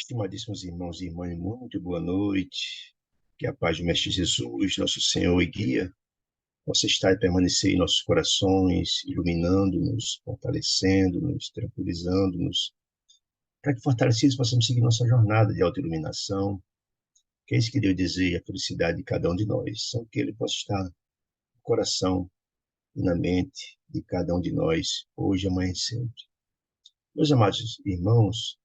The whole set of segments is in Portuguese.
Estimadíssimos irmãos e irmãs, muito boa noite. Que a paz do Mestre Jesus, nosso Senhor e Guia, possa estar e permanecer em nossos corações, iluminando-nos, fortalecendo-nos, tranquilizando-nos, para que fortalecidos possamos seguir nossa jornada de autoiluminação, que é isso que Deus deseja, a felicidade de cada um de nós. São que Ele possa estar no coração e na mente de cada um de nós, hoje, amanhã e sempre. Meus amados irmãos,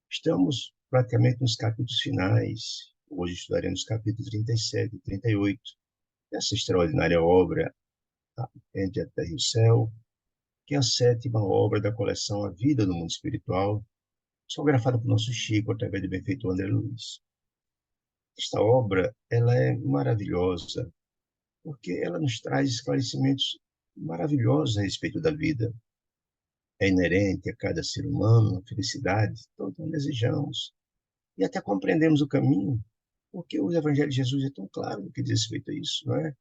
estamos praticamente nos capítulos finais. Hoje estudaremos os capítulos 37 e 38 dessa extraordinária obra, Entre a Terra e o Céu, que é a sétima obra da coleção A Vida no Mundo Espiritual, psicografada por nosso Chico através do benfeitor André Luiz. Esta obra ela é maravilhosa, porque ela nos traz esclarecimentos maravilhosos a respeito da vida. É inerente a cada ser humano a felicidade, todos nós desejamos. E até compreendemos o caminho, porque o Evangelho de Jesus é tão claro no que diz respeito a isso, não é?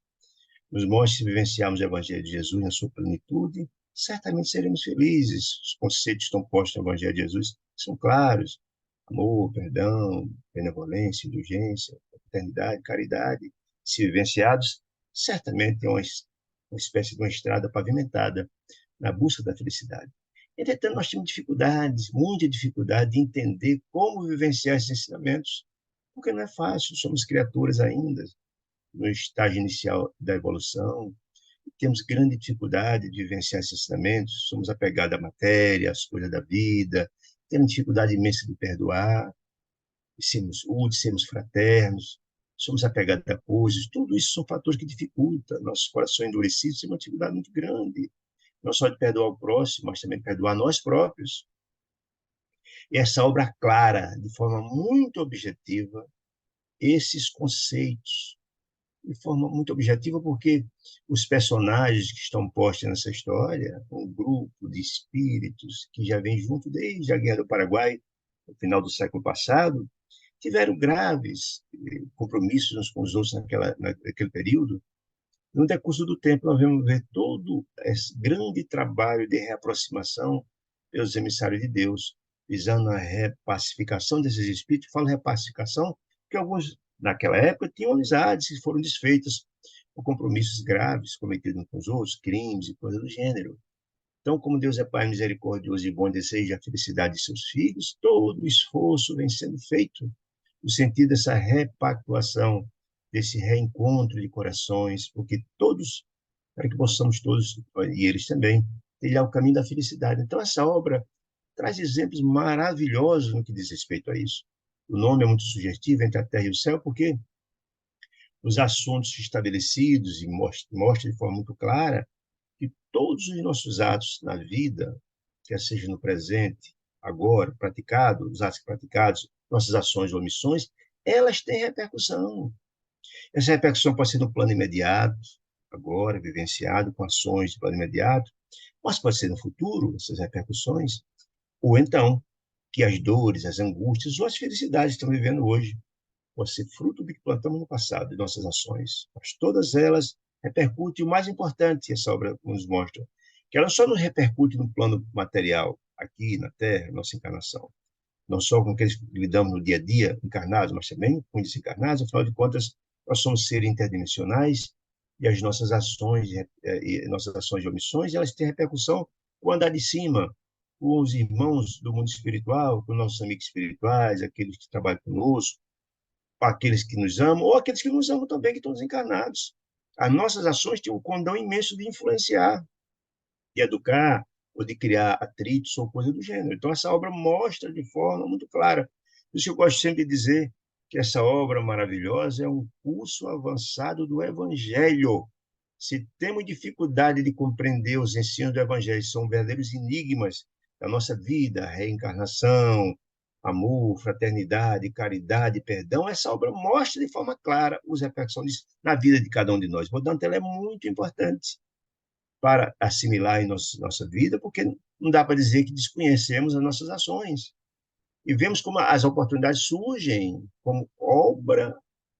Nos mostra, se vivenciarmos o Evangelho de Jesus na sua plenitude, certamente seremos felizes. Os conceitos que estão postos no Evangelho de Jesus são claros: amor, perdão, benevolência, indulgência, fraternidade, caridade. Se vivenciados, certamente é uma espécie de uma estrada pavimentada na busca da felicidade. Entretanto, nós temos dificuldades, muita dificuldade de entender como vivenciar esses ensinamentos, porque não é fácil, somos criaturas ainda no estágio inicial da evolução, temos grande dificuldade de vivenciar esses ensinamentos, somos apegados à matéria, às coisas da vida, temos dificuldade imensa de perdoar, de sermos úteis, sermos fraternos, somos apegados a coisas, tudo isso são fatores que dificultam, nossos corações endurecidos têm uma dificuldade muito grande, não só de perdoar o próximo, mas também de perdoar nós próprios. E essa obra clara, de forma muito objetiva, esses conceitos, de forma muito objetiva, porque os personagens que estão postos nessa história, um grupo de espíritos que já vem junto desde a Guerra do Paraguai, no final do século passado, tiveram graves compromissos uns com os outros naquele período. No decurso do tempo, nós vamos ver todo esse grande trabalho de reaproximação pelos emissários de Deus, visando a repacificação desses espíritos. Eu falo repacificação porque alguns, naquela época, tinham amizades que foram desfeitas por compromissos graves cometidos uns com os outros, crimes e coisas do gênero. Então, como Deus é Pai misericordioso e bom, deseja a felicidade de seus filhos, todo o esforço vem sendo feito no sentido dessa repactuação, desse reencontro de corações, porque todos, para que possamos todos, e eles também, trilhar o caminho da felicidade. Então, essa obra traz exemplos maravilhosos no que diz respeito a isso. O nome é muito sugestivo, Entre a Terra e o Céu, porque os assuntos estabelecidos e mostra de forma muito clara que todos os nossos atos na vida, quer seja no presente, agora, praticado, os atos praticados, nossas ações ou omissões, elas têm repercussão. Essa repercussão pode ser no plano imediato, agora, vivenciado com ações de plano imediato, mas pode ser no futuro, essas repercussões, ou então que as dores, as angústias ou as felicidades que estamos vivendo hoje pode ser fruto do que plantamos no passado, de nossas ações. Mas todas elas repercutem, o mais importante, essa obra nos mostra, que ela só não repercute no plano material, aqui na Terra, nossa encarnação. Não só com aqueles que lidamos no dia a dia, encarnados, mas também com desencarnados, afinal de contas, nós somos seres interdimensionais e as nossas ações de omissões, elas têm repercussão com o andar de cima, com os irmãos do mundo espiritual, com nossos amigos espirituais, aqueles que trabalham conosco, aqueles que nos amam, ou aqueles que nos amam também, que estão desencarnados. As nossas ações têm um condão imenso de influenciar, de educar, ou de criar atritos ou coisa do gênero. Então, essa obra mostra de forma muito clara. Por isso eu gosto sempre de dizer que essa obra maravilhosa é um curso avançado do Evangelho. Se temos dificuldade de compreender os ensinos do Evangelho, são verdadeiros enigmas da nossa vida, reencarnação, amor, fraternidade, caridade, perdão, essa obra mostra de forma clara os repercussões na vida de cada um de nós. Portanto, ela é muito importante para assimilar em nossa vida, porque não dá para dizer que desconhecemos as nossas ações. E vemos como as oportunidades surgem como obra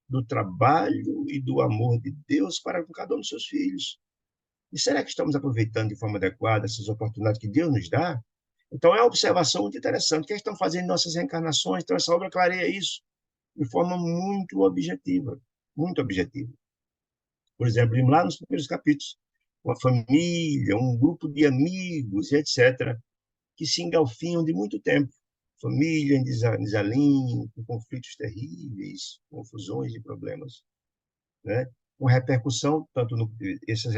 do trabalho e do amor de Deus para com cada um dos seus filhos. E será que estamos aproveitando de forma adequada essas oportunidades que Deus nos dá? Então, é uma observação muito interessante. O que estão fazendo em nossas reencarnações? Então, essa obra clareia isso de forma muito objetiva, muito objetiva. Por exemplo, lá nos primeiros capítulos, uma família, um grupo de amigos, etc., que se engalfinham de muito tempo. Família em desalinho, com conflitos terríveis, confusões e problemas, né? Com repercussão, tanto essas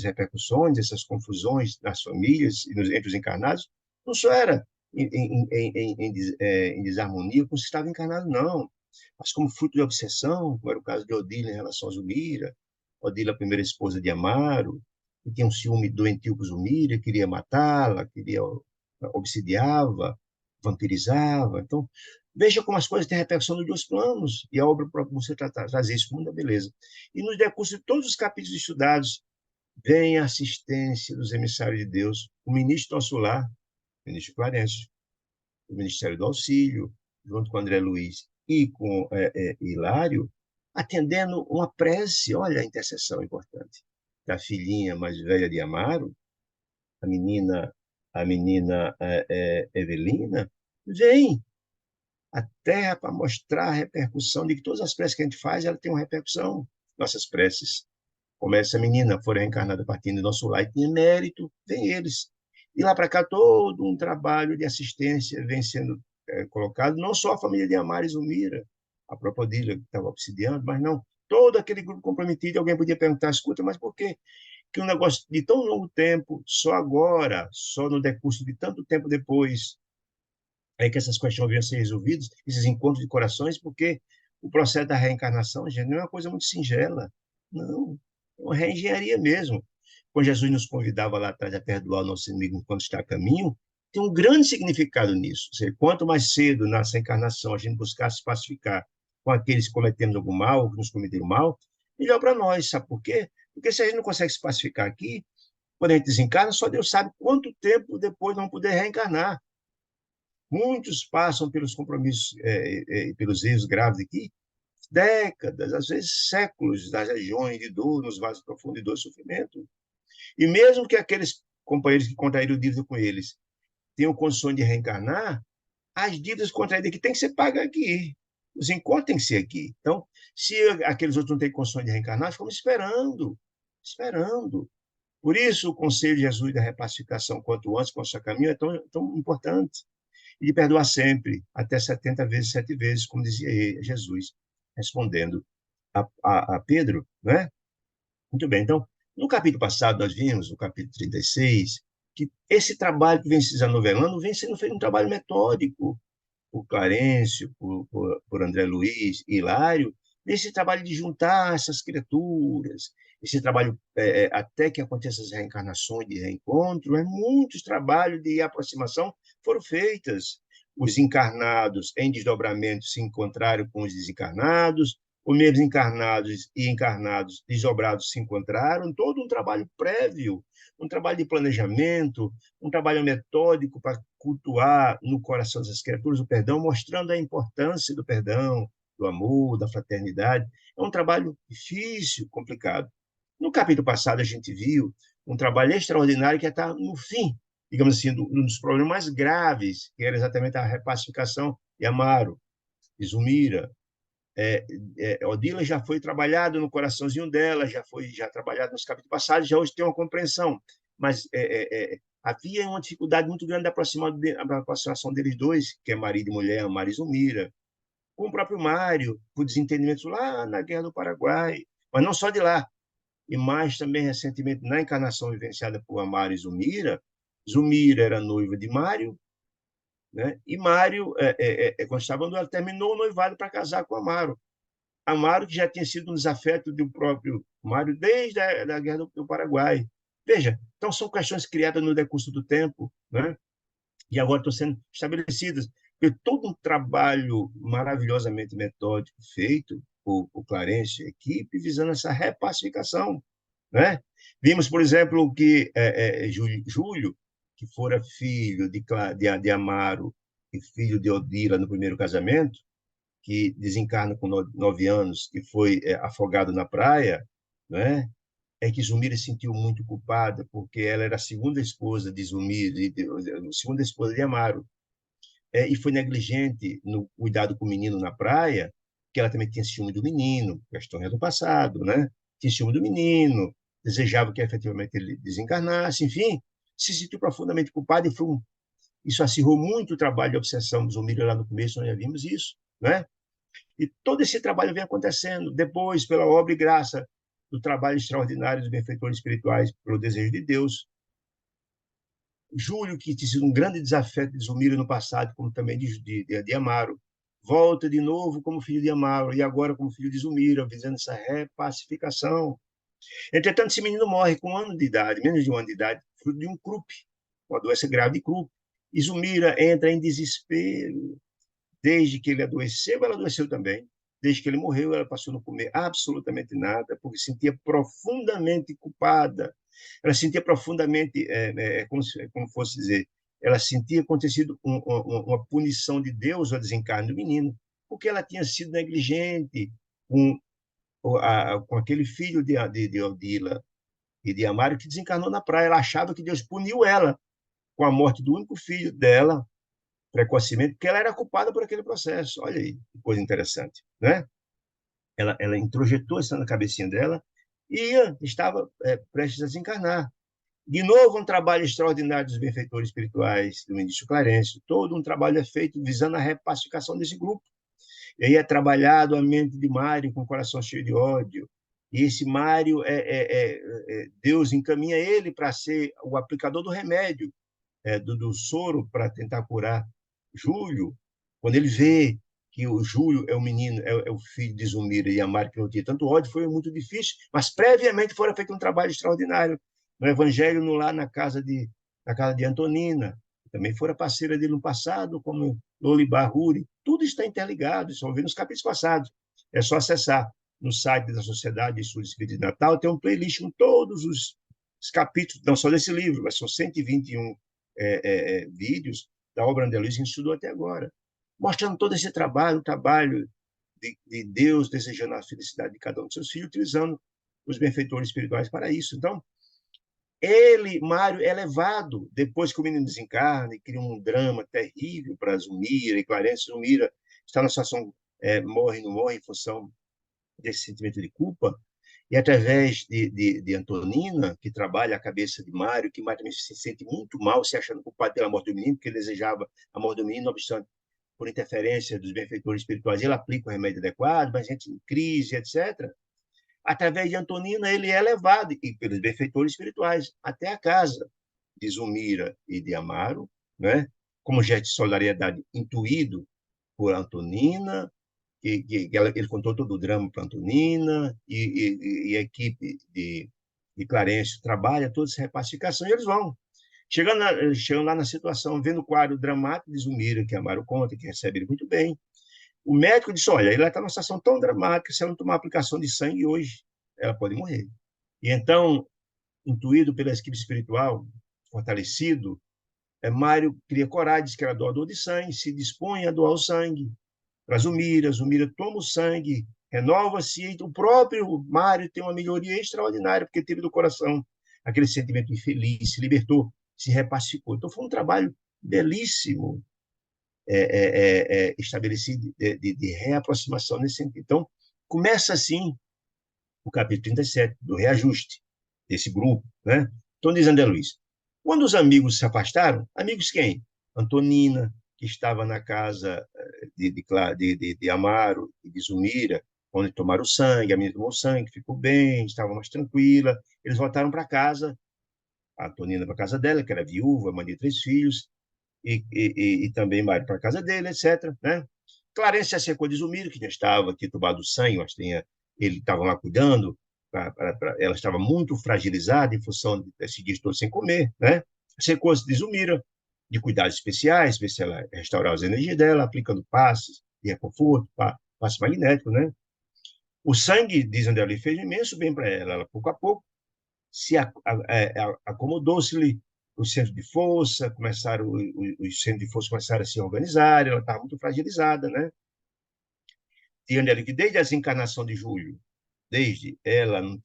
repercussões, essas confusões nas famílias e entre os encarnados, não só era em desarmonia com o que estava encarnado, não, mas como fruto de obsessão, como era o caso de Odila em relação a Zulmira, Odila, a primeira esposa de Amaro, que tinha um ciúme doentio com Zulmira, queria matá-la, queria obsidiava, vampirizava. Então, veja como as coisas têm repercussão nos dois planos, e a obra própria você trazer isso mundo da beleza. E no decurso de todos os capítulos estudados, vem a assistência dos emissários de Deus, o ministro nosso lar, o ministro Clarencio, o Ministério do Auxílio, junto com André Luiz e com Hilário, atendendo uma prece, olha a intercessão importante, da filhinha mais velha de Amaro, a menina, Evelina, vem a Terra para mostrar a repercussão de que todas as preces que a gente faz, ela tem uma repercussão. Nossas preces, como essa menina foi reencarnada partindo do nosso lar e tinha mérito, vem eles. E lá para cá, todo um trabalho de assistência vem sendo colocado, não só a família de Amar e Zulmira, a própria Odília que estava obsidiando, mas não, todo aquele grupo comprometido. Alguém podia perguntar, escuta, mas por quê que um negócio de tão longo tempo, só agora, só no decurso de tanto tempo depois, é que essas questões vinham a ser resolvidas, esses encontros de corações, porque o processo da reencarnação, gente, não é uma coisa muito singela, não, é uma reengenharia mesmo. Quando Jesus nos convidava lá atrás a perdoar o nosso inimigo enquanto está a caminho, tem um grande significado nisso. Ou seja, quanto mais cedo nessa encarnação a gente buscar se pacificar com aqueles que cometemos algum mal, ou que nos cometeram mal, melhor para nós, sabe por quê? Porque se a gente não consegue se pacificar aqui, quando a gente desencarna, só Deus sabe quanto tempo depois vamos poder reencarnar. Muitos passam pelos compromissos, pelos erros graves aqui, décadas, às vezes séculos, nas regiões de dor, nos vasos profundos de dor e sofrimento. E mesmo que aqueles companheiros que contraíram dívida com eles tenham condições de reencarnar, as dívidas contraídas aqui têm que ser pagas aqui. Os encontros têm que ser aqui. Então, se aqueles outros não têm condições de reencarnar, ficamos esperando, esperando. Por isso, o conselho de Jesus da repacificação quanto antes com o seu caminho é tão importante. E de perdoar sempre, até 70 vezes, 7 vezes, como dizia Jesus, respondendo a Pedro, né? Muito bem, então, no capítulo passado, nós vimos, no capítulo 36, que esse trabalho que vem se novelando vem sendo feito um trabalho metódico, por Clarencio, por André Luiz e Hilário, nesse trabalho de juntar essas criaturas, esse trabalho até que aconteçam as reencarnações de reencontro, muitos trabalhos de aproximação foram feitas. Os encarnados em desdobramento se encontraram com os desencarnados, os mesmos encarnados e encarnados desdobrados se encontraram, todo um trabalho prévio, um trabalho de planejamento, um trabalho metódico para cultuar no coração dessas criaturas o perdão, mostrando a importância do perdão, do amor, da fraternidade. É um trabalho difícil, complicado. No capítulo passado, a gente viu um trabalho extraordinário que está no fim, digamos assim, um dos problemas mais graves, que era exatamente a repacificação de Amaro, de Zulmira. Odila já foi trabalhado no coraçãozinho dela, já trabalhado nos capítulos passados, já hoje tem uma compreensão, mas havia uma dificuldade muito grande da aproximação deles dois, que é marido e mulher, Amaro e Zulmira, com o próprio Mário, por desentendimentos lá na Guerra do Paraguai, mas não só de lá, e mais também recentemente na encarnação vivenciada por Amaro e Zulmira. Zulmira era noiva de Mário, né? E Mário, quando estava noivo, terminou o noivado para casar com Amaro. Amaro, que já tinha sido um desafeto do próprio Mário desde a da Guerra do Paraguai. Veja, então são questões criadas no decurso do tempo, né? E agora estão sendo estabelecidas. E todo um trabalho maravilhosamente metódico feito por Clarence e a equipe, visando essa repacificação, né? Vimos, por exemplo, que Júlio, que fora filho de Amaro e filho de Odila no primeiro casamento, que desencarna com 9 anos, que foi afogado na praia, né? é que Zumira se sentiu muito culpada, porque ela era a segunda esposa de Zumira, a segunda esposa de Amaro, e foi negligente no cuidado com o menino na praia, que ela também tinha ciúme do menino, questão do passado, né? Tinha ciúme do menino, desejava que efetivamente ele desencarnasse, enfim, se sentiu profundamente culpada e isso acirrou muito o trabalho de obsessão de Zumira lá no começo, nós já vimos isso, né? E todo esse trabalho vem acontecendo. Depois, pela obra e graça do trabalho extraordinário dos benfeitores espirituais, pelo desejo de Deus, Júlio, que tinha sido um grande desafeto de Zumira no passado, como também de Amaro, volta de novo como filho de Amaro e agora como filho de Zumira, visando essa repacificação. Entretanto, esse menino morre com 1 ano de idade, menos de 1 ano de idade, fruto de um croup, uma doença grave de croup. E Zumira entra em desespero. Desde que ele adoeceu, ela adoeceu também. Desde que ele morreu, ela passou a não comer absolutamente nada, porque se sentia profundamente culpada. Ela se sentia profundamente, como fosse dizer, ela sentia acontecido uma punição de Deus ao desencarne do menino, porque ela tinha sido negligente com, com aquele filho de Odila e de Amaro que desencarnou na praia. Ela achava que Deus puniu ela com a morte do único filho dela, precocemente, porque ela era culpada por aquele processo. Olha aí, que coisa interessante, né? Ela introjetou isso na cabecinha dela e estava prestes a desencarnar. De novo, um trabalho extraordinário dos benfeitores espirituais do ministro Clarencio. Todo um trabalho é feito visando a repacificação desse grupo. E aí é trabalhado a mente de Mário com o coração cheio de ódio. E esse Mário, Deus encaminha ele para ser o aplicador do remédio, do soro para tentar curar Júlio. Quando ele vê que o Júlio é o menino, é o filho de Zumira e Amaro, que não tinha tanto ódio, foi muito difícil, mas previamente fora feito um trabalho extraordinário no Evangelho, lá na casa de Antonina, que também fora parceira dele no passado, como Lolibar Ruri. Tudo está interligado, isso vamos ver nos capítulos passados. É só acessar no site da Sociedade de Estudos Espíritos de Natal, tem um playlist com todos os capítulos, não só desse livro, mas são 121 vídeos da obra André Luiz que a gente estudou até agora, mostrando todo esse trabalho, o trabalho de Deus desejando a felicidade de cada um de seus filhos, utilizando os benfeitores espirituais para isso. Então, ele, Mário, é levado, depois que o menino desencarna e cria um drama terrível para Zumira e Clarence. Zumira está na situação morre, não morre, em função desse sentimento de culpa, e através de Antonina, que trabalha a cabeça de Mário, que Mário também se sente muito mal, se achando culpado pela morte do menino, porque ele desejava a morte do menino, não obstante, por interferência dos benfeitores espirituais, ele aplica o remédio adequado, mas gente em crise, etc. Através de Antonina, ele é levado, e pelos benfeitores espirituais, até a casa de Zumira e de Amaro, né? Como gesto de solidariedade intuído por Antonina, ele contou todo o drama para Antonina, e a equipe de Clarence trabalha toda essa repacificação, e eles vão. Chegando lá na situação, vendo o quadro dramático de Zumira, que Amaro conta, que recebe ele muito bem, o médico disse, olha, ele está numa situação tão dramática, se ela não tomar aplicação de sangue hoje, ela pode morrer. E então, intuído pela equipe espiritual, fortalecido, Mário cria coragem, diz que era doador de sangue, se dispõe a doar o sangue para Zumira. Zumira toma o sangue, renova-se, e o próprio Mário tem uma melhoria extraordinária, porque teve do coração aquele sentimento infeliz, se libertou, se repacificou. Então, foi um trabalho belíssimo estabelecido de reaproximação nesse sentido. Então, começa assim o capítulo 37, do reajuste desse grupo, né? Então, diz André Luiz, quando os amigos se afastaram, amigos quem? Antonina, que estava na casa de Amaro e de Zumira, onde tomaram sangue, a menina tomou sangue, ficou bem, estava mais tranquila, eles voltaram para casa, a Antonina para casa dela, que era viúva, mãe de 3 filhos, e também Mário para casa dele, etc. Né? Clarence se acercou de Zumira, que já estava titubado sangue, mas ele estava lá cuidando, ela estava muito fragilizada em função desse dia todo sem comer, né? Cercou-se de Zumira, de cuidados especiais, ver se ela restaurava as energias dela, aplicando passes de reconforto, passe magnético, né? O sangue, diz André, ele fez imenso bem para ela. Ela, pouco a pouco, acomodou-se-lhe os centros de força, os centros de força começaram a se organizar, ela estava muito fragilizada, né? E André, que desde a desencarnação de Júlio desde ela não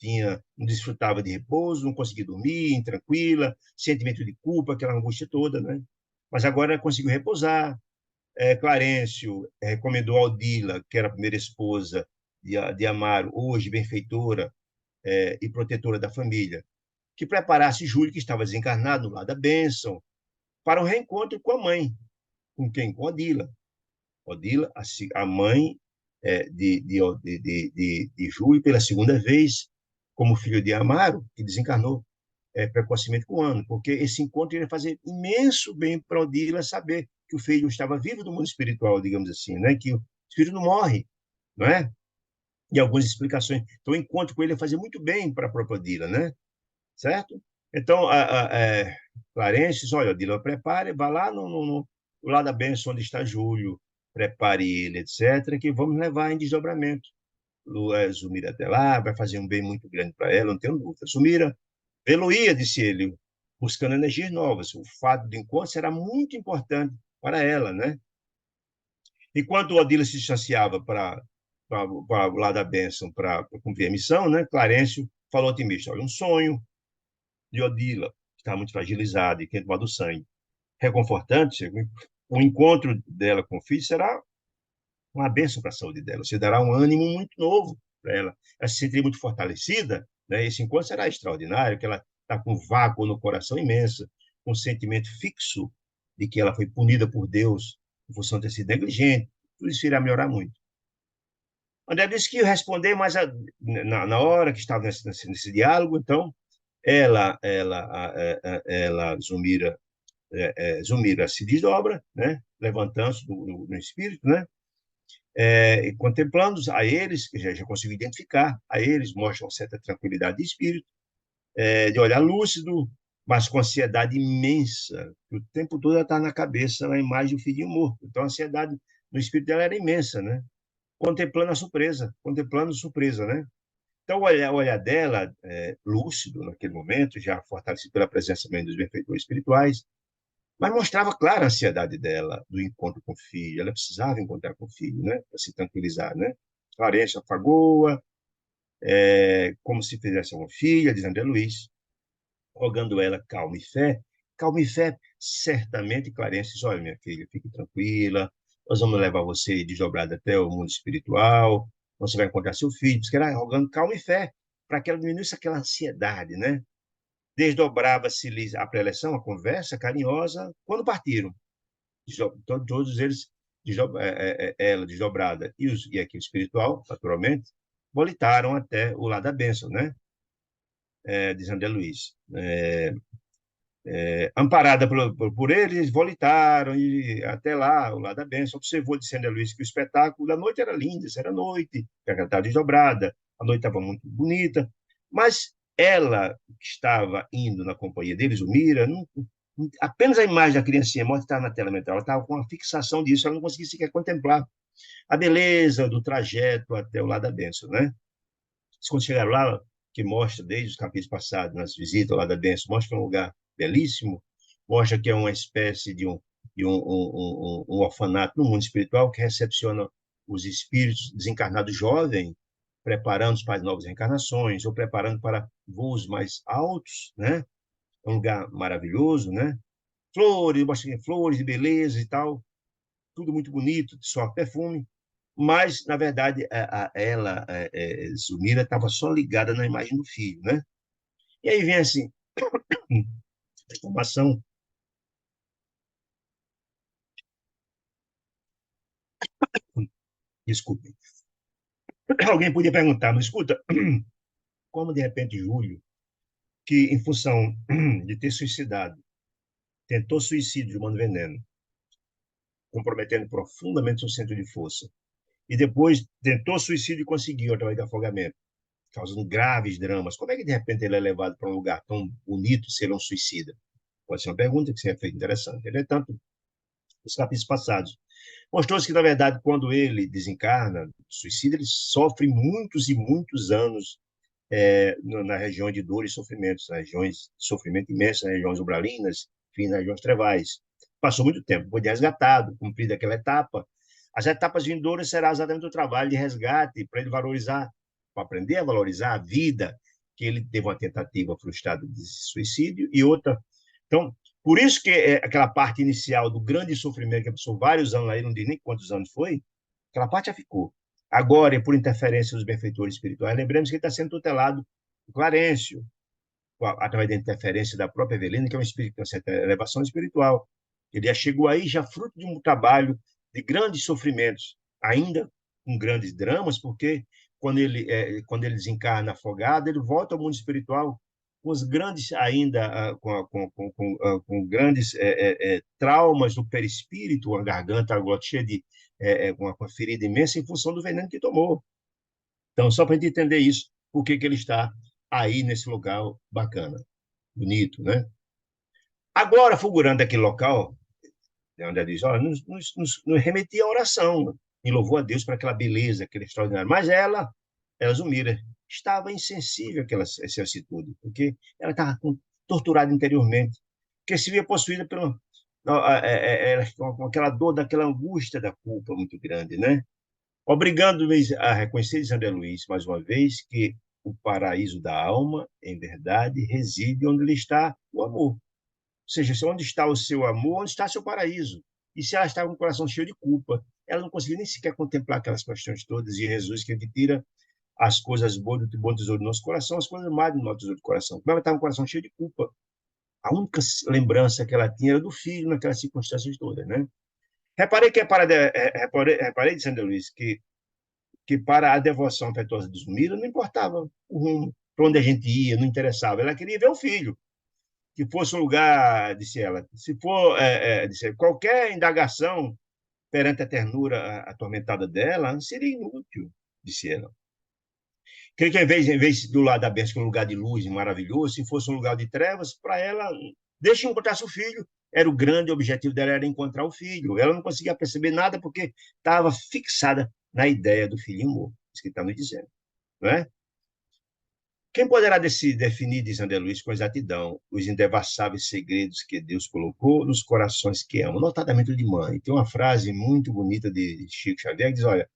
desfrutava de repouso, não conseguia dormir, intranquila, sentimento de culpa, aquela angústia toda, né? Mas agora ela conseguiu repousar. Clarencio recomendou a Odila, que era a primeira esposa de Amaro, hoje benfeitora e protetora da família, que preparasse Júlio, que estava desencarnado no lado da bênção, para o reencontro com a mãe. Com quem? Com Odila. Odila, a mãe de Júlio, pela segunda vez, como filho de Amaro, que desencarnou precocemente com um ano, porque esse encontro iria fazer imenso bem para Odila saber que o filho estava vivo no mundo espiritual, digamos assim, né? Que o espírito não morre, não é? E algumas explicações. Então, o encontro com ele ia fazer muito bem para a própria Odila, né? Certo? Então, Clarence diz, olha, Odila, prepare, vá lá no lado da bênção onde está Júlio, prepare ele, etc., que vamos levar em desdobramento. Zumira até lá, vai fazer um bem muito grande para ela, não tenho dúvida. Zumira, Eloísa, disse ele, buscando energias novas. O fato do encontro será muito importante para ela, né? Enquanto Odila se distanciava para o lado da bênção, para cumprir a missão, né? Clarencio falou otimista, olha, um sonho de Odila, que está muito fragilizada e quer tomar do sangue. Reconfortante, o encontro dela com o filho será uma bênção para a saúde dela. Você dará um ânimo muito novo para ela. Ela se sentiria muito fortalecida, né? Esse encontro será extraordinário, que ela está com um vácuo no coração imenso, com um sentimento fixo de que ela foi punida por Deus em função de ter sido negligente. Tudo isso irá melhorar muito. André disse que ia responder, mas na hora que estava nesse diálogo, então, Zumira, Zumira se desdobra, né? Levantando-se no espírito, né? E contemplando a eles, já consigo identificar a eles, mostra uma certa tranquilidade de espírito, de olhar lúcido, mas com ansiedade imensa, que o tempo todo está na cabeça a imagem do filhinho morto. Então, a ansiedade no espírito dela era imensa, né? Contemplando surpresa, né? Então, o olhar dela, lúcido naquele momento, já fortalecido pela presença também dos benfeitores espirituais, mas mostrava clara a ansiedade dela do encontro com o filho. Ela precisava encontrar com o filho, né? Para se tranquilizar, né? Clarence afagou-a, como se fizesse uma filha, diz André Luiz, rogando ela calma e fé. Calma e fé, certamente Clarence diz, olha, minha filha, fique tranquila, nós vamos levar você desdobrada até o mundo espiritual, você vai encontrar seu filho, porque ela rogando calma e fé, para que ela diminuísse aquela ansiedade, né? Desdobrava-se-lhes a preleção, a conversa carinhosa, quando partiram. Todos eles, ela desdobrada e aquele espiritual, naturalmente, voltaram até o lado da bênção, né? Diz André Luiz. Amparada por eles, voltaram e até lá, o lado da bênção. Observou, disse André Luiz, que o espetáculo da noite era lindo, era noite, que ela estava desdobrada, a noite estava muito bonita, mas ela que estava indo na companhia deles, o Mira, apenas a imagem da criancinha morta estava na tela mental, ela estava com uma fixação disso, ela não conseguia sequer contemplar a beleza do trajeto até o lado da bênção, né? Quando chegaram lá, que mostra desde os capítulos passados, nas visitas lá da bênção, mostra um lugar belíssimo, mostra que é uma espécie de um orfanato no mundo espiritual que recepciona os espíritos desencarnados jovens, preparando-os para novas reencarnações, ou preparando para voos mais altos, né? É um lugar maravilhoso, né? Flores, bastante flores e beleza e tal, tudo muito bonito, só perfume, mas, na verdade, ela, Zumira, estava só ligada na imagem do filho, né? E aí vem assim, a informação, desculpe, alguém podia perguntar, mas escuta, como de repente Júlio, que em função de ter suicidado, tentou suicídio de mano veneno, comprometendo profundamente seu centro de força, e depois tentou suicídio e conseguiu através de afogamento, causando graves dramas. Como é que de repente ele é levado para um lugar tão bonito ser um suicida? Pode ser uma pergunta que seria feita interessante. Entretanto, os capítulos passados, mostrou-se que, na verdade, quando ele desencarna, suicida, ele sofre muitos e muitos anos na região de dor e sofrimentos, nas regiões de sofrimento imenso, nas regiões umbralinas, enfim, nas regiões trevais. Passou muito tempo, foi resgatado, cumprida aquela etapa. As etapas vindouras será exatamente o trabalho de resgate para ele valorizar para aprender a valorizar a vida, que ele teve uma tentativa frustrada de suicídio e outra. Então, por isso que aquela parte inicial do grande sofrimento, que passou vários anos aí, não diz nem quantos anos foi, aquela parte já ficou. Agora, por interferência dos benfeitores espirituais, lembremos que ele está sendo tutelado por Clarencio, através da interferência da própria Evelina, que é um espírito que tem uma certa elevação espiritual. Ele já chegou aí, já fruto de um trabalho de grandes sofrimentos, ainda com grandes dramas, porque quando ele desencarna afogado, ele volta ao mundo espiritual com os grandes ainda com grandes traumas do perispírito, a garganta, a glota cheia de com uma ferida imensa em função do veneno que tomou. Então, só para a gente entender isso, por que ele está aí nesse lugar bacana, bonito, né? Agora, fulgurando aquele local, onde ela diz, olha, nos remetia à oração, e louvou a Deus por aquela beleza, aquele extraordinário. Mas ela, Zumira, estava insensível àquela essa atitude, porque ela estava torturada interiormente, porque se via possuída com aquela dor, daquela angústia da culpa muito grande, né? Obrigando-me a reconhecer, diz André Luiz, mais uma vez, que o paraíso da alma, em verdade, reside onde lhe está o amor. Ou seja, onde está o seu amor, onde está seu paraíso. E se ela estava com o coração cheio de culpa, ela não conseguia nem sequer contemplar aquelas questões todas, e Jesus que tira as coisas boas do bom tesouro do nosso coração, as coisas más do nosso tesouro do coração. Como ela estava com o coração cheio de culpa, a única lembrança que ela tinha era do filho naquelas circunstâncias todas, né? Reparei que reparei de Sandra Luiz que para a devoção afetuosa de Zumira não importava o rumo, para onde a gente ia, não interessava. Ela queria ver o filho, que fosse um lugar, disse ela, se for disse, qualquer indagação perante a ternura atormentada dela, seria inútil, disse ela. Queria que, em vez do lado da bênção, que é um lugar de luz maravilhoso, se fosse um lugar de trevas, para ela, deixe encontrar seu filho. Era o grande objetivo dela, era encontrar o filho. Ela não conseguia perceber nada porque estava fixada na ideia do filho morto, isso que está me dizendo. Não é? Quem poderá definir, diz André Luiz, com exatidão, os indevassáveis segredos que Deus colocou nos corações que amam, notadamente o de mãe? Tem uma frase muito bonita de Chico Xavier que diz, olha,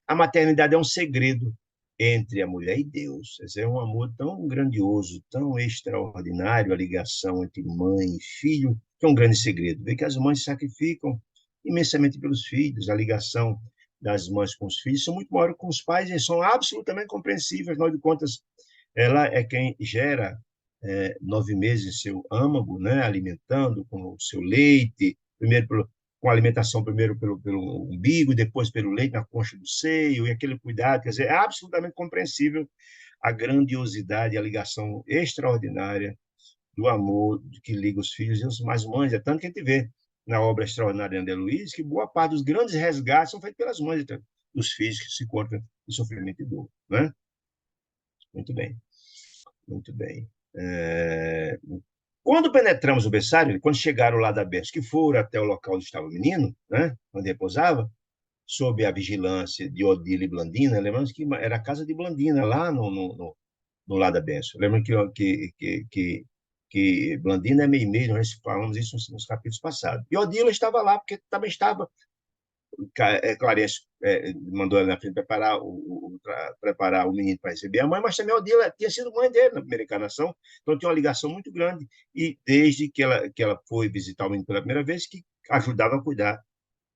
a maternidade é um segredo entre a mulher e Deus. Esse é um amor tão grandioso, tão extraordinário, a ligação entre mãe e filho, que é um grande segredo. Vê que as mães sacrificam imensamente pelos filhos, a ligação das mães com os filhos são muito maiores com os pais e são absolutamente compreensíveis, afinal de contas, ela é quem gera 9 meses seu âmago, né, alimentando com o seu leite, com a alimentação primeiro pelo umbigo, depois pelo leite na concha do seio, e aquele cuidado, quer dizer, é absolutamente compreensível a grandiosidade, a ligação extraordinária do amor que liga os filhos e as mães. É tanto que a gente vê na obra extraordinária de André Luiz que boa parte dos grandes resgates são feitos pelas mães dos filhos que se encontram em sofrimento e dor, né? Muito bem, muito bem. Quando penetramos o berçário, quando chegaram lá da Bessa, que foram até o local onde estava o menino, né, onde repousava, sob a vigilância de Odile e Blandina, lembramos que era a casa de Blandina, lá no lado da Bessa. Lembra que Blandina é meio, nós falamos isso nos capítulos passados. E Odila estava lá, porque também estava Clarencio mandou ela na frente preparar o menino para receber a mãe, mas também a Odila tinha sido mãe dele na primeira encarnação, então tinha uma ligação muito grande, e desde que ela foi visitar o menino pela primeira vez, que ajudava a cuidar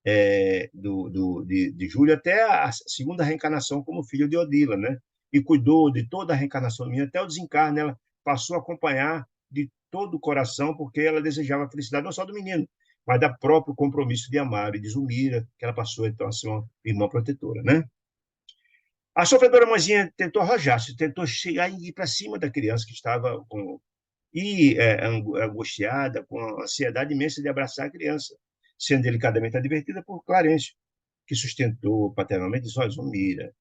de Júlio até a segunda reencarnação como filho de Odila, né? E cuidou de toda a reencarnação do menino, até o desencarne, ela passou a acompanhar de todo o coração, porque ela desejava a felicidade não só do menino, mas da próprio compromisso de amar e de Zumira, que ela passou então a ser uma irmã protetora, né? A sofredora mãezinha tentou arrojar-se, tentou chegar e ir para cima da criança que estava angustiada, com a ansiedade imensa de abraçar a criança, sendo delicadamente advertida por Clarencio, que sustentou paternalmente, disse, olha, Zumira,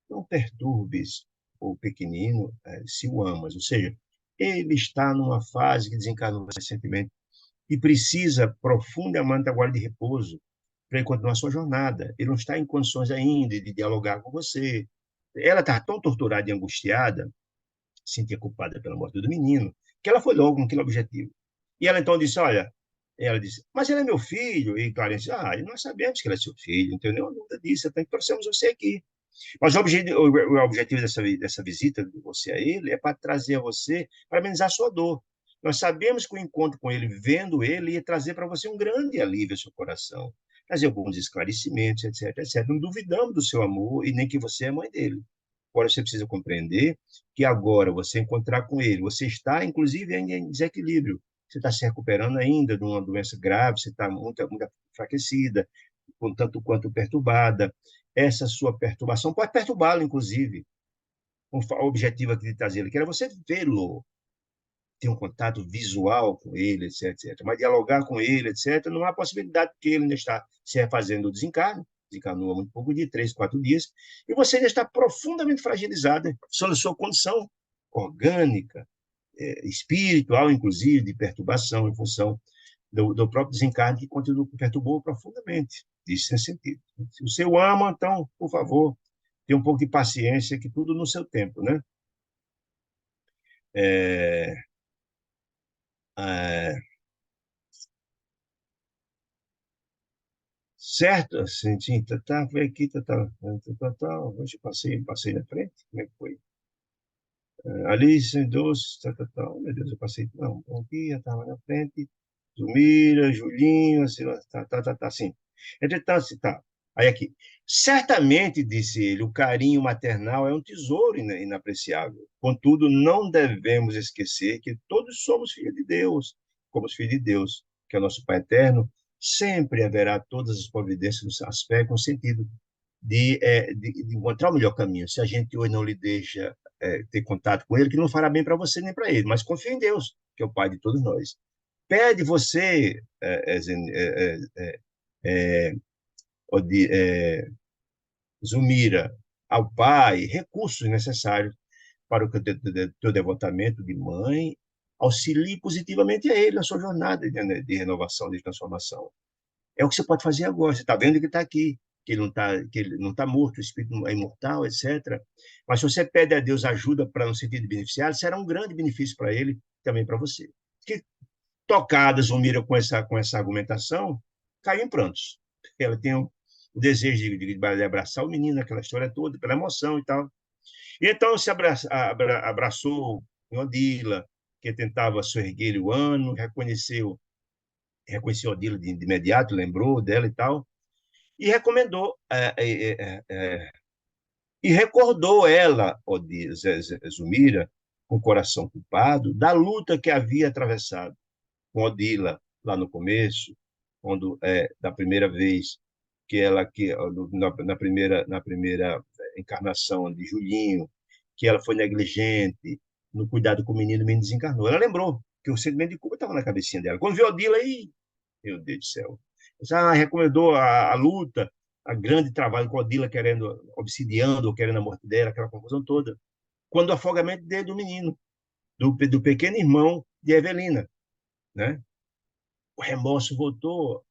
não perturbes o pequenino se o amas, ou seja, ele está numa fase que desencarnou recentemente e precisa profundamente agora de repouso para ele continuar a sua jornada. Ele não está em condições ainda de dialogar com você. Ela estava tão torturada e angustiada, sentia culpada pela morte do menino, que ela foi logo com aquele objetivo. E ela então disse, olha, ela disse, mas ele é meu filho. E Clarence disse, nós sabemos que ele é seu filho, não tenho nenhuma dúvida disso, então trouxemos você aqui. Mas o objetivo dessa visita de você a ele é para trazer a você, para amenizar a sua dor. Nós sabemos que o encontro com ele, vendo ele, ia trazer para você um grande alívio ao seu coração, trazer alguns esclarecimentos, etc, etc. Não duvidamos do seu amor e nem que você é mãe dele. Agora você precisa compreender que agora você encontrar com ele, você está, inclusive, ainda em desequilíbrio. Você está se recuperando ainda de uma doença grave, você está muito enfraquecida, com tanto quanto perturbada. Essa sua perturbação pode perturbá-lo, inclusive. O objetivo aqui de trazer ele, que era você vê-lo, ter um contato visual com ele, etc, etc. Mas dialogar com ele, etc., não há possibilidade, porque ele ainda está se refazendo o desencarno, desencarnou há muito pouco dia, 3, 4 dias, e você ainda está profundamente fragilizado sobre a sua condição orgânica, espiritual, inclusive, de perturbação em função do próprio desencarne que continua, perturbou profundamente. Isso nesse sentido. Se você o ama, então, por favor, tenha um pouco de paciência, que tudo no seu tempo, né? É, é, certo, assim, sim, foi aqui, hoje passei na frente, como é que foi? Alice, doce, oh, meu Deus, eu passei, não, aqui, já estava na frente, Zumira, Julinho, assim, assim. Entretanto, assim, tá, aí aqui, certamente, disse ele, o carinho maternal é um tesouro inapreciável, contudo, não devemos esquecer que todos somos filhos de Deus, como os filhos de Deus, que é o nosso Pai eterno, sempre haverá todas as providências no seu aspecto, no sentido de encontrar o melhor caminho. Se a gente hoje não lhe deixa ter contato com ele, que não fará bem para você nem para ele, mas confia em Deus, que é o Pai de todos nós. Pede você, Zumira, ao Pai, recursos necessários para o teu devotamento de mãe, auxilie positivamente a ele na sua jornada de renovação, de transformação. É o que você pode fazer agora. Você está vendo que está aqui, que ele não está morto, o espírito é imortal, etc. Mas se você pede a Deus ajuda para no sentido de beneficiário, será um grande benefício para ele, também para você. Que tocada, Zulmira, com essa argumentação, caiu em prantos. Ela tem o desejo de abraçar o menino, aquela história toda, pela emoção e tal. E então se abraçou em Odila, que tentava soerguer o ano, reconheceu Odila de imediato, lembrou dela e tal, e recomendou, e recordou ela, Zumira, com o coração culpado, da luta que havia atravessado com Odila lá no começo, quando da primeira vez na primeira encarnação de Julinho, que ela foi negligente no cuidado com o menino desencarnou. Ela lembrou que o sentimento de culpa estava na cabecinha dela. Quando viu Odila, aí, meu Deus do céu, recomendou a luta, a grande trabalho com a Odila querendo, obsidiando, querendo a morte dela, aquela confusão toda. Quando o afogamento dele do menino, do pequeno irmão de Evelina, né? O remorso voltou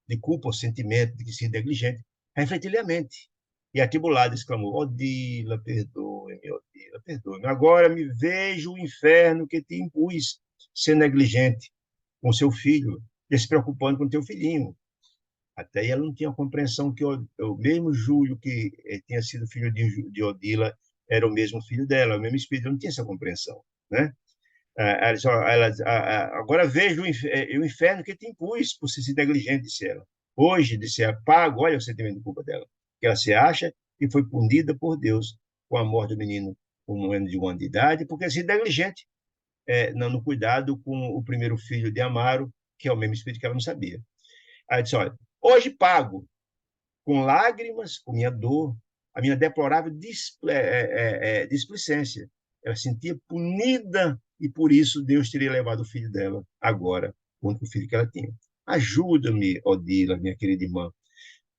de culpa, o sentimento de que se negligente, refletiu-lhe a mente. E atribulado exclamou: Odila, perdoe-me, Odila, perdoe-me. Agora me vejo o inferno que te impus ser negligente com seu filho, despreocupando com teu filhinho. Até aí ela não tinha compreensão que o mesmo Júlio que tinha sido filho de Odila era o mesmo filho dela, o mesmo espírito, não tinha essa compreensão, né? Agora vejo o inferno que te impus por ser negligente, disse ela. Hoje, disse ela, pago, olha o sentimento de culpa dela, que ela se acha que foi punida por Deus com a morte do menino com um ano de 1 ano de idade, porque se negligente no cuidado com o primeiro filho de Amaro, que é o mesmo espírito que ela não sabia. Aí disse, olha, hoje pago com lágrimas, com minha dor, a minha deplorável displicência. Ela se sentia punida e por isso Deus teria levado o filho dela agora, o único filho que ela tinha. Ajuda-me, Odila, minha querida irmã.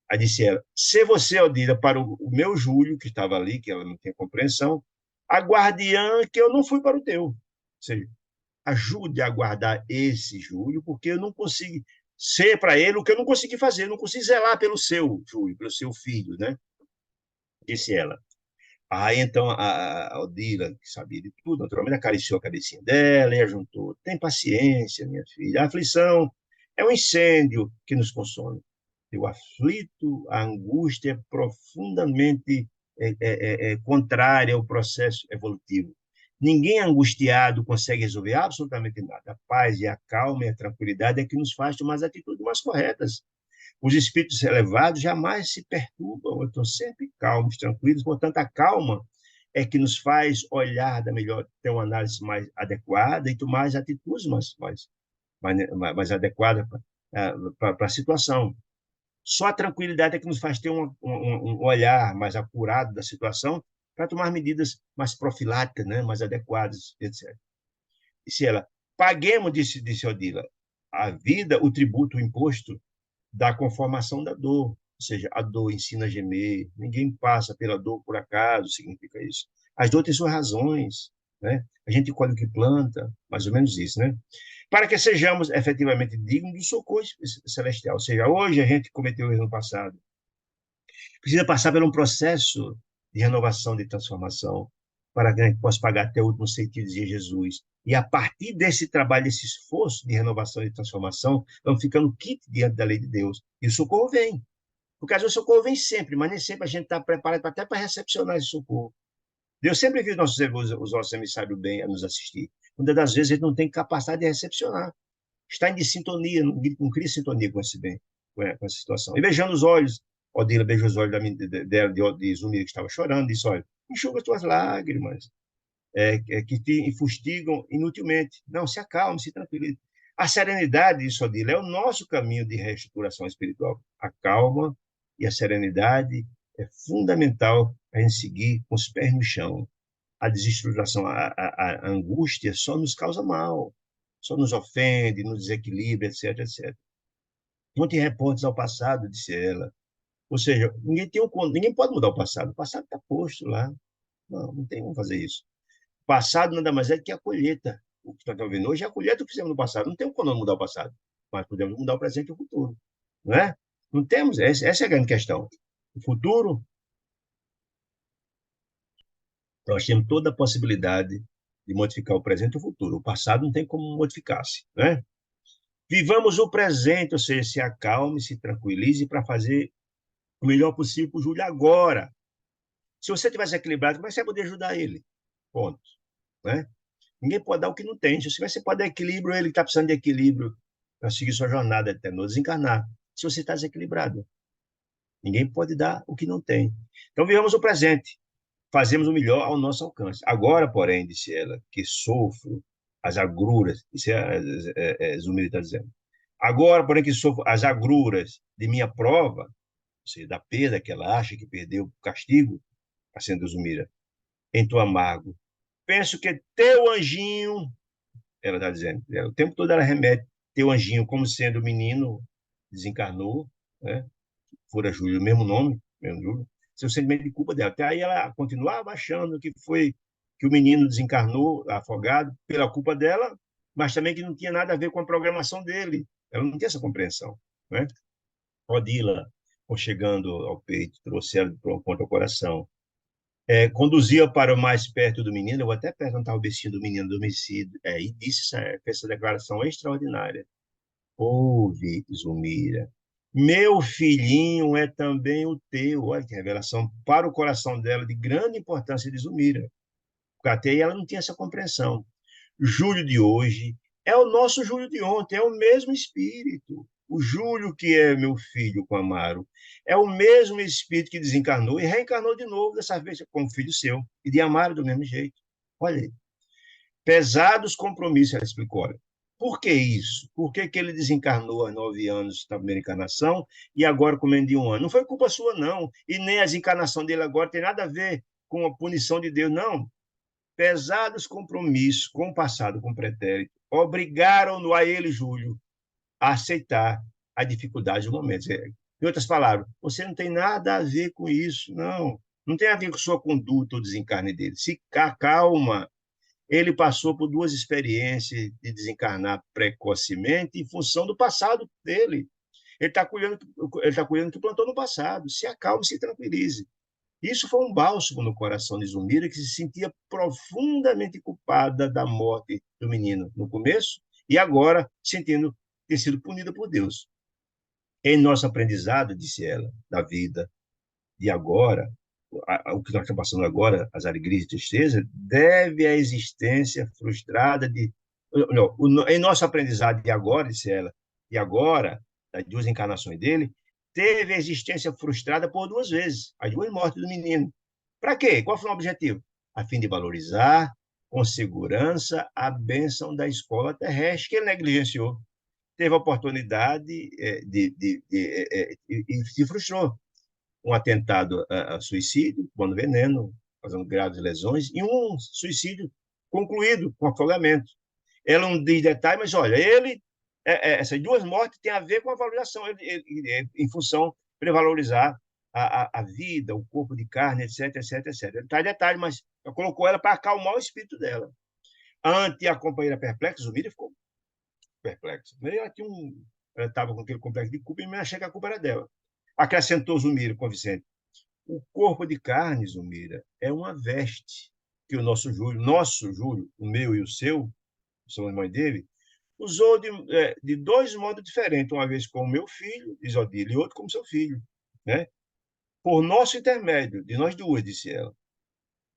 Aí disse ela, se você, Odila, para o meu Júlio, que estava ali, que ela não tinha compreensão, a guardiã que eu não fui para o teu. Ou seja, ajude a guardar esse Júlio, porque eu não consigo ser para ele o que eu não consegui fazer, eu não consigo zelar pelo seu Júlio, pelo seu filho, né? Disse ela. Aí então a Odila, que sabia de tudo, naturalmente acariciou a cabecinha dela e ajuntou. Tem paciência, minha filha. A aflição é um incêndio que nos consome. O aflito, a angústia é profundamente contrária ao processo evolutivo. Ninguém angustiado consegue resolver absolutamente nada. A paz e a calma e a tranquilidade é que nos faz tomar as atitudes mais corretas. Os espíritos elevados jamais se perturbam, estão sempre calmos, tranquilos. Portanto, a calma é que nos faz olhar da melhor, ter uma análise mais adequada e tomar as atitudes mais adequadas para a situação. Só a tranquilidade é que nos faz ter um olhar mais apurado da situação para tomar medidas mais profiláticas, né, mais adequadas, etc. E se ela, paguemos, disse Odila, a vida, o tributo, o imposto da conformação da dor. Ou seja, a dor ensina a gemer, ninguém passa pela dor por acaso, significa isso. As dores têm suas razões, né? A gente colhe o que planta, mais ou menos isso, né? Para que sejamos efetivamente dignos do socorro celestial. Ou seja, hoje a gente cometeu o erro no passado. Precisa passar por um processo de renovação, de transformação, para que a gente possa pagar até o último sentido, dizia Jesus. E a partir desse trabalho, desse esforço de renovação e transformação, vamos ficando quites diante da lei de Deus. E o socorro vem. Porque às vezes o socorro vem sempre, mas nem sempre a gente está preparado até para recepcionar esse socorro. Deus sempre viu os nossos emissários bem a nos assistir. Muitas das vezes ele não tem capacidade de recepcionar. Está em sintonia, não cria sintonia com esse bem, com essa situação. E beijando os olhos, Odila beijou os olhos de Zumira, que estava chorando, disse: olha, enxuga as tuas lágrimas, que te fustigam inutilmente. Não, se acalme, se tranquilize. A serenidade, disse Odila, é o nosso caminho de reestruturação espiritual. A calma e a serenidade é fundamental a gente seguir com os pés no chão. A desestruturação, a angústia só nos causa mal, só nos ofende, nos desequilibra, etc, etc. Não te reportes ao passado, disse ela. Ou seja, ninguém pode mudar o passado está posto lá. Não, não tem como fazer isso. O passado nada mais é do que a colheita. O que nós estamos vendo hoje é a colheita que fizemos no passado. Não tem como mudar o passado, mas podemos mudar o presente e o futuro. Não é? Não temos, essa é a grande questão. O futuro, nós temos toda a possibilidade de modificar o presente e o futuro. O passado não tem como modificar-se, né? Vivamos o presente, ou seja, se acalme, se tranquilize para fazer o melhor possível para o Júlio agora. Se você tivesse equilibrado, como é que você vai poder ajudar ele? Ponto. Né? Ninguém pode dar o que não tem. Se você pode dar equilíbrio, ele está precisando de equilíbrio para seguir sua jornada até não desencarnar. Se você está desequilibrado, ninguém pode dar o que não tem. Então, vivamos o presente. Fazemos o melhor ao nosso alcance. Agora, porém, disse ela, que sofro as agruras, isso Zumiri está dizendo. Agora, porém, que sofro as agruras de minha prova, ou seja, da perda que ela acha que perdeu o castigo, acendeu Zumira, em tu amargo. Penso que teu anjinho, ela está dizendo, o tempo todo ela remete teu anjinho como sendo o menino, desencarnou, né? Fora Júlio, o mesmo nome, mesmo Júlio, seu sentimento de culpa dela. Até aí ela continuava achando que foi que o menino desencarnou afogado pela culpa dela, mas também que não tinha nada a ver com a programação dele. Ela não tinha essa compreensão, né? Odila, chegando ao peito, trouxe ela contra o coração. Conduzia para o mais perto do menino, eu vou até perguntar ao becinho do menino adormecido, e disse essa declaração extraordinária. Ouve, Zumira, meu filhinho é também o teu. Olha que revelação para o coração dela de grande importância de Zumira. Porque até aí ela não tinha essa compreensão. Júlio de hoje é o nosso Júlio de ontem, é o mesmo espírito. O Júlio, que é meu filho com Amaro, é o mesmo espírito que desencarnou e reencarnou de novo, dessa vez como filho seu, e de Amaro do mesmo jeito. Olha aí. Pesados compromissos, ela explicou. Olha, por que isso? Por que ele desencarnou há 9 anos na primeira encarnação e agora com menos de 1 ano? Não foi culpa sua, não. E nem a desencarnação dele agora tem nada a ver com a punição de Deus, não. Pesados compromissos com o passado, com o pretérito, obrigaram-no a ele, Júlio, a aceitar a dificuldade do momento. Em outras palavras, você não tem nada a ver com isso, não. Não tem a ver com sua conduta ou desencarne dele. Se calma. Ele passou por 2 experiências de desencarnar precocemente em função do passado dele. Ele está colhendo o que plantou no passado. Se acalme, se tranquilize. Isso foi um bálsamo no coração de Zumira, que se sentia profundamente culpada da morte do menino no começo e agora sentindo ter sido punida por Deus. Em nosso aprendizado, disse ela, da vida de agora, o que nós estamos passando agora, as alegrias e tristeza, deve à existência frustrada de. Não, em nosso aprendizado de agora, disse ela, e agora, das duas encarnações dele, teve a existência frustrada por duas vezes, as duas mortes do menino. Para quê? Qual foi o objetivo? A fim de valorizar com segurança a bênção da escola terrestre que ele negligenciou. Teve a oportunidade e se frustrou. Um atentado a suicídio, tomando veneno, causando graves lesões, e um suicídio concluído com afogamento. Ela não diz detalhe, mas olha, essas duas mortes têm a ver com a valorização, em função de valorizar a vida, o corpo de carne, etc, etc, etc. Não traz detalhe, mas colocou ela para acalmar o espírito dela. Ante a companheira perplexa, Zumira ficou perplexa. Ela estava com aquele complexo de culpa e me achei que a culpa era dela. Acrescentou Zumira com Vicente. O corpo de carne, Zumira, é uma veste que o nosso Júlio, o meu e o seu, são a mãe dele, usou de dois modos diferentes, uma vez como meu filho, diz Odile, e outro como seu filho, né? Por nosso intermédio, de nós duas, disse ela.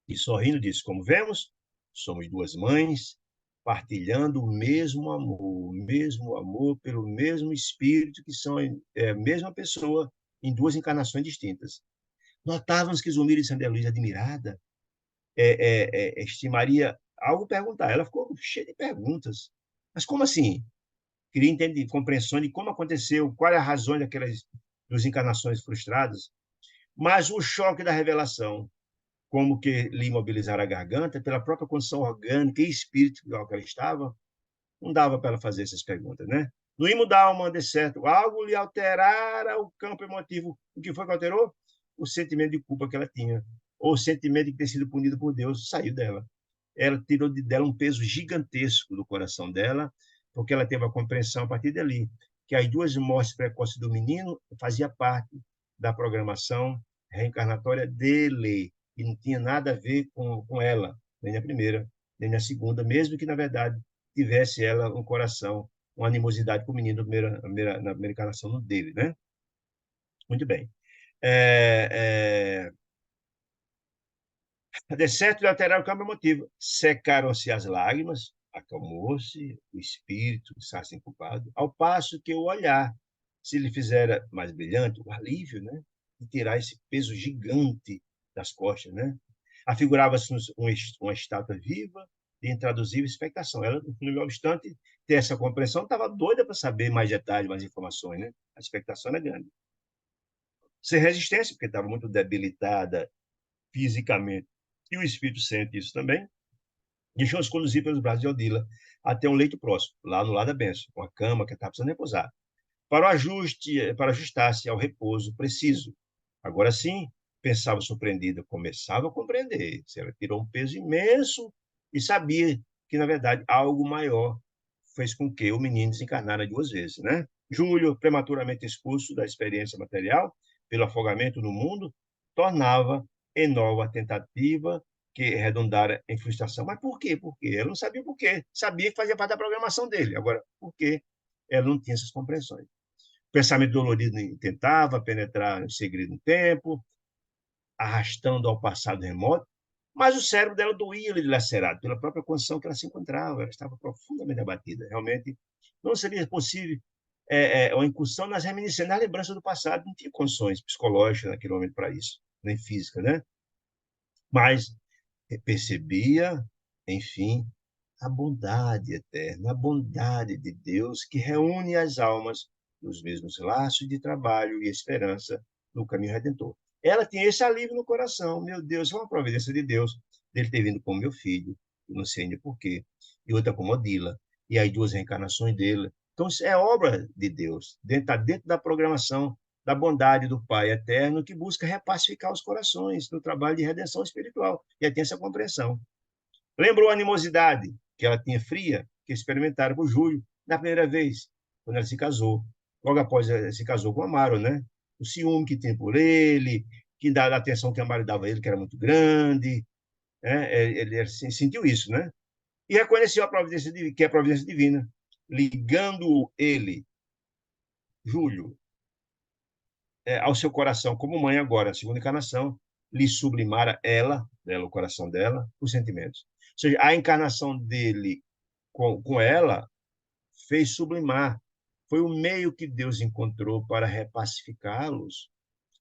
E sorrindo disse, como vemos, somos duas mães, partilhando o mesmo amor pelo mesmo espírito, que são a mesma pessoa em duas encarnações distintas. Notávamos que Zumira de Santa Luís, admirada, estimaria algo perguntar. Ela ficou cheia de perguntas. Mas como assim? Queria entender, compreensão de como aconteceu, qual é a razão daquelas duas encarnações frustradas. Mas o choque da revelação, como que lhe imobilizar a garganta, pela própria condição orgânica e espiritual que ela estava, não dava para ela fazer essas perguntas, né? No imo da alma, de certo, algo lhe alterara o campo emotivo. O que foi que alterou? O sentimento de culpa que ela tinha, ou o sentimento de ter sido punido por Deus, saiu dela. Ela tirou dela um peso gigantesco do coração dela, porque ela teve a compreensão a partir dali que as duas mortes precoces do menino fazia parte da programação reencarnatória dele, e não tinha nada a ver com ela, nem na primeira, nem na segunda, mesmo que, na verdade, tivesse ela um coração, uma animosidade com o menino na primeira encarnação dele, né? Muito bem. De certo, lateral câmbio emotivo. Secaram-se as lágrimas, acalmou-se o espírito, se culpado, ao passo que o olhar se lhe fizera mais brilhante, o alívio, né? De tirar esse peso gigante das costas, né? Afigurava-se uma estátua viva de intraduzível expectação. Ela, no obstante ter essa compreensão, estava doida para saber mais detalhes, mais informações, né? A expectação era grande. Sem resistência, porque estava muito debilitada fisicamente, e o espírito sente isso também, deixou-se conduzir pelos braços de Odila até um leito próximo, lá no lado da benção, uma cama que estava precisando repousar, para ajustar-se ao repouso preciso. Agora sim, pensava surpreendida, começava a compreender. Ela tirou um peso imenso e sabia que, na verdade, algo maior fez com que o menino desencarnara duas vezes, né? Júlio, prematuramente expulso da experiência material pelo afogamento no mundo, tornava em nova tentativa que redundara em frustração. Mas por quê? Por quê? Ela não sabia por quê. Sabia que fazia parte da programação dele. Agora, por quê? Ela não tinha essas compreensões. O pensamento dolorido tentava penetrar no segredo do tempo, arrastando ao passado remoto, mas o cérebro dela doía dilacerado pela própria condição que ela se encontrava. Ela estava profundamente abatida. Realmente, não seria possível uma incursão nas reminiscências, na lembrança do passado. Não tinha condições psicológicas naquele momento para isso, nem física, né? Mas percebia, enfim, a bondade eterna, a bondade de Deus que reúne as almas nos mesmos laços de trabalho e esperança no caminho redentor. Ela tinha esse alívio no coração. Meu Deus, é uma providência de Deus, dele ter vindo como meu filho, não sei ainda porquê, e outra como Odila, e as duas reencarnações dele. Então, isso é obra de Deus, está dentro da programação da bondade do Pai eterno, que busca repacificar os corações no trabalho de redenção espiritual. E aí tem essa compreensão. Lembrou a animosidade que ela tinha fria, que experimentaram por Júlio na primeira vez, quando ela se casou. Logo após ela se casou com Amaro, né? O ciúme que tem por ele, que dá a atenção que Amaro dava a ele, que era muito grande, né? Ele sentiu isso, né? E reconheceu a providência que é a providência divina, ligando ele, Júlio, ao seu coração como mãe agora, a segunda encarnação, lhe sublimara dela, o coração dela, os sentimentos. Ou seja, a encarnação dele com ela fez sublimar. Foi o meio que Deus encontrou para repacificá-los.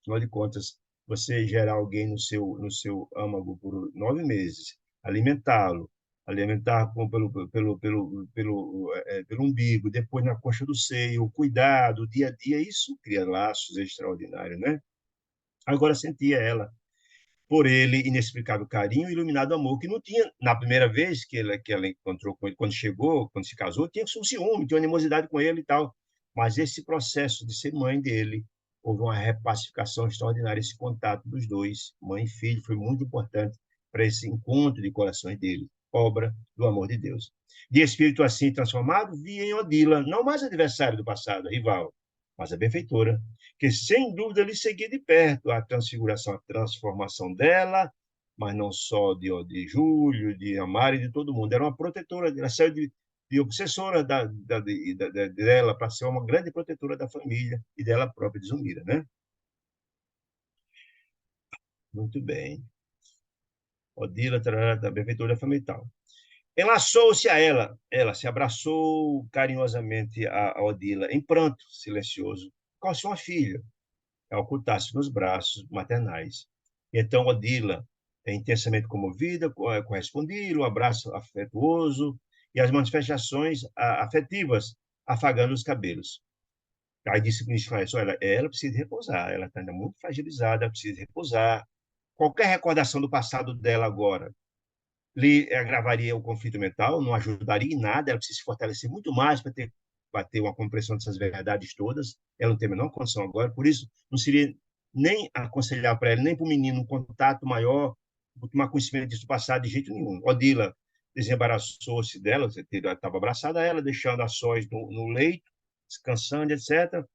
Afinal de contas, você gerar alguém no seu âmago por 9 meses, alimentá-lo, alimentar pelo umbigo, depois na coxa do seio, o cuidado, o dia a dia, isso cria laços extraordinários, né? Agora sentia ela por ele inexplicável carinho e iluminado amor, que não tinha, na primeira vez que ela encontrou com ele, quando chegou, quando se casou, tinha um ciúme, tinha uma animosidade com ele e tal. Mas esse processo de ser mãe dele, houve uma repacificação extraordinária, esse contato dos dois, mãe e filho, foi muito importante para esse encontro de corações dele, obra do amor de Deus. De espírito assim transformado, vi em Odila, não mais adversário do passado, rival, mas a benfeitora, que sem dúvida lhe seguia de perto a transfiguração, a transformação dela, mas não só de Júlio, de Amaro e de todo mundo. Era uma protetora, ela saiu de obsessora dela para ser uma grande protetora da família e dela própria, de Zumira, né? Muito bem. Odila, da benfeitora da família e tal. Enlaçou-se a ela se abraçou carinhosamente a Odila, em pranto silencioso, como se uma filha a ocultar-se nos braços maternais. Então, Odila, intensamente comovida, correspondia, o abraço afetuoso e as manifestações afetivas, afagando os cabelos. Aí disse o ministro Clarence, olha, ela precisa repousar, ela está ainda muito fragilizada, ela precisa repousar. Qualquer recordação do passado dela agora lhe agravaria o conflito mental, não ajudaria em nada, ela precisa se fortalecer muito mais para ter uma compreensão dessas verdades todas, ela não tem a menor condição agora, por isso não seria nem aconselhar para ela, nem para o menino um contato maior, tomar conhecimento disso passado de jeito nenhum. Odila desembaraçou-se dela, estava abraçada a ela, deixando a sós no leito, descansando, etc.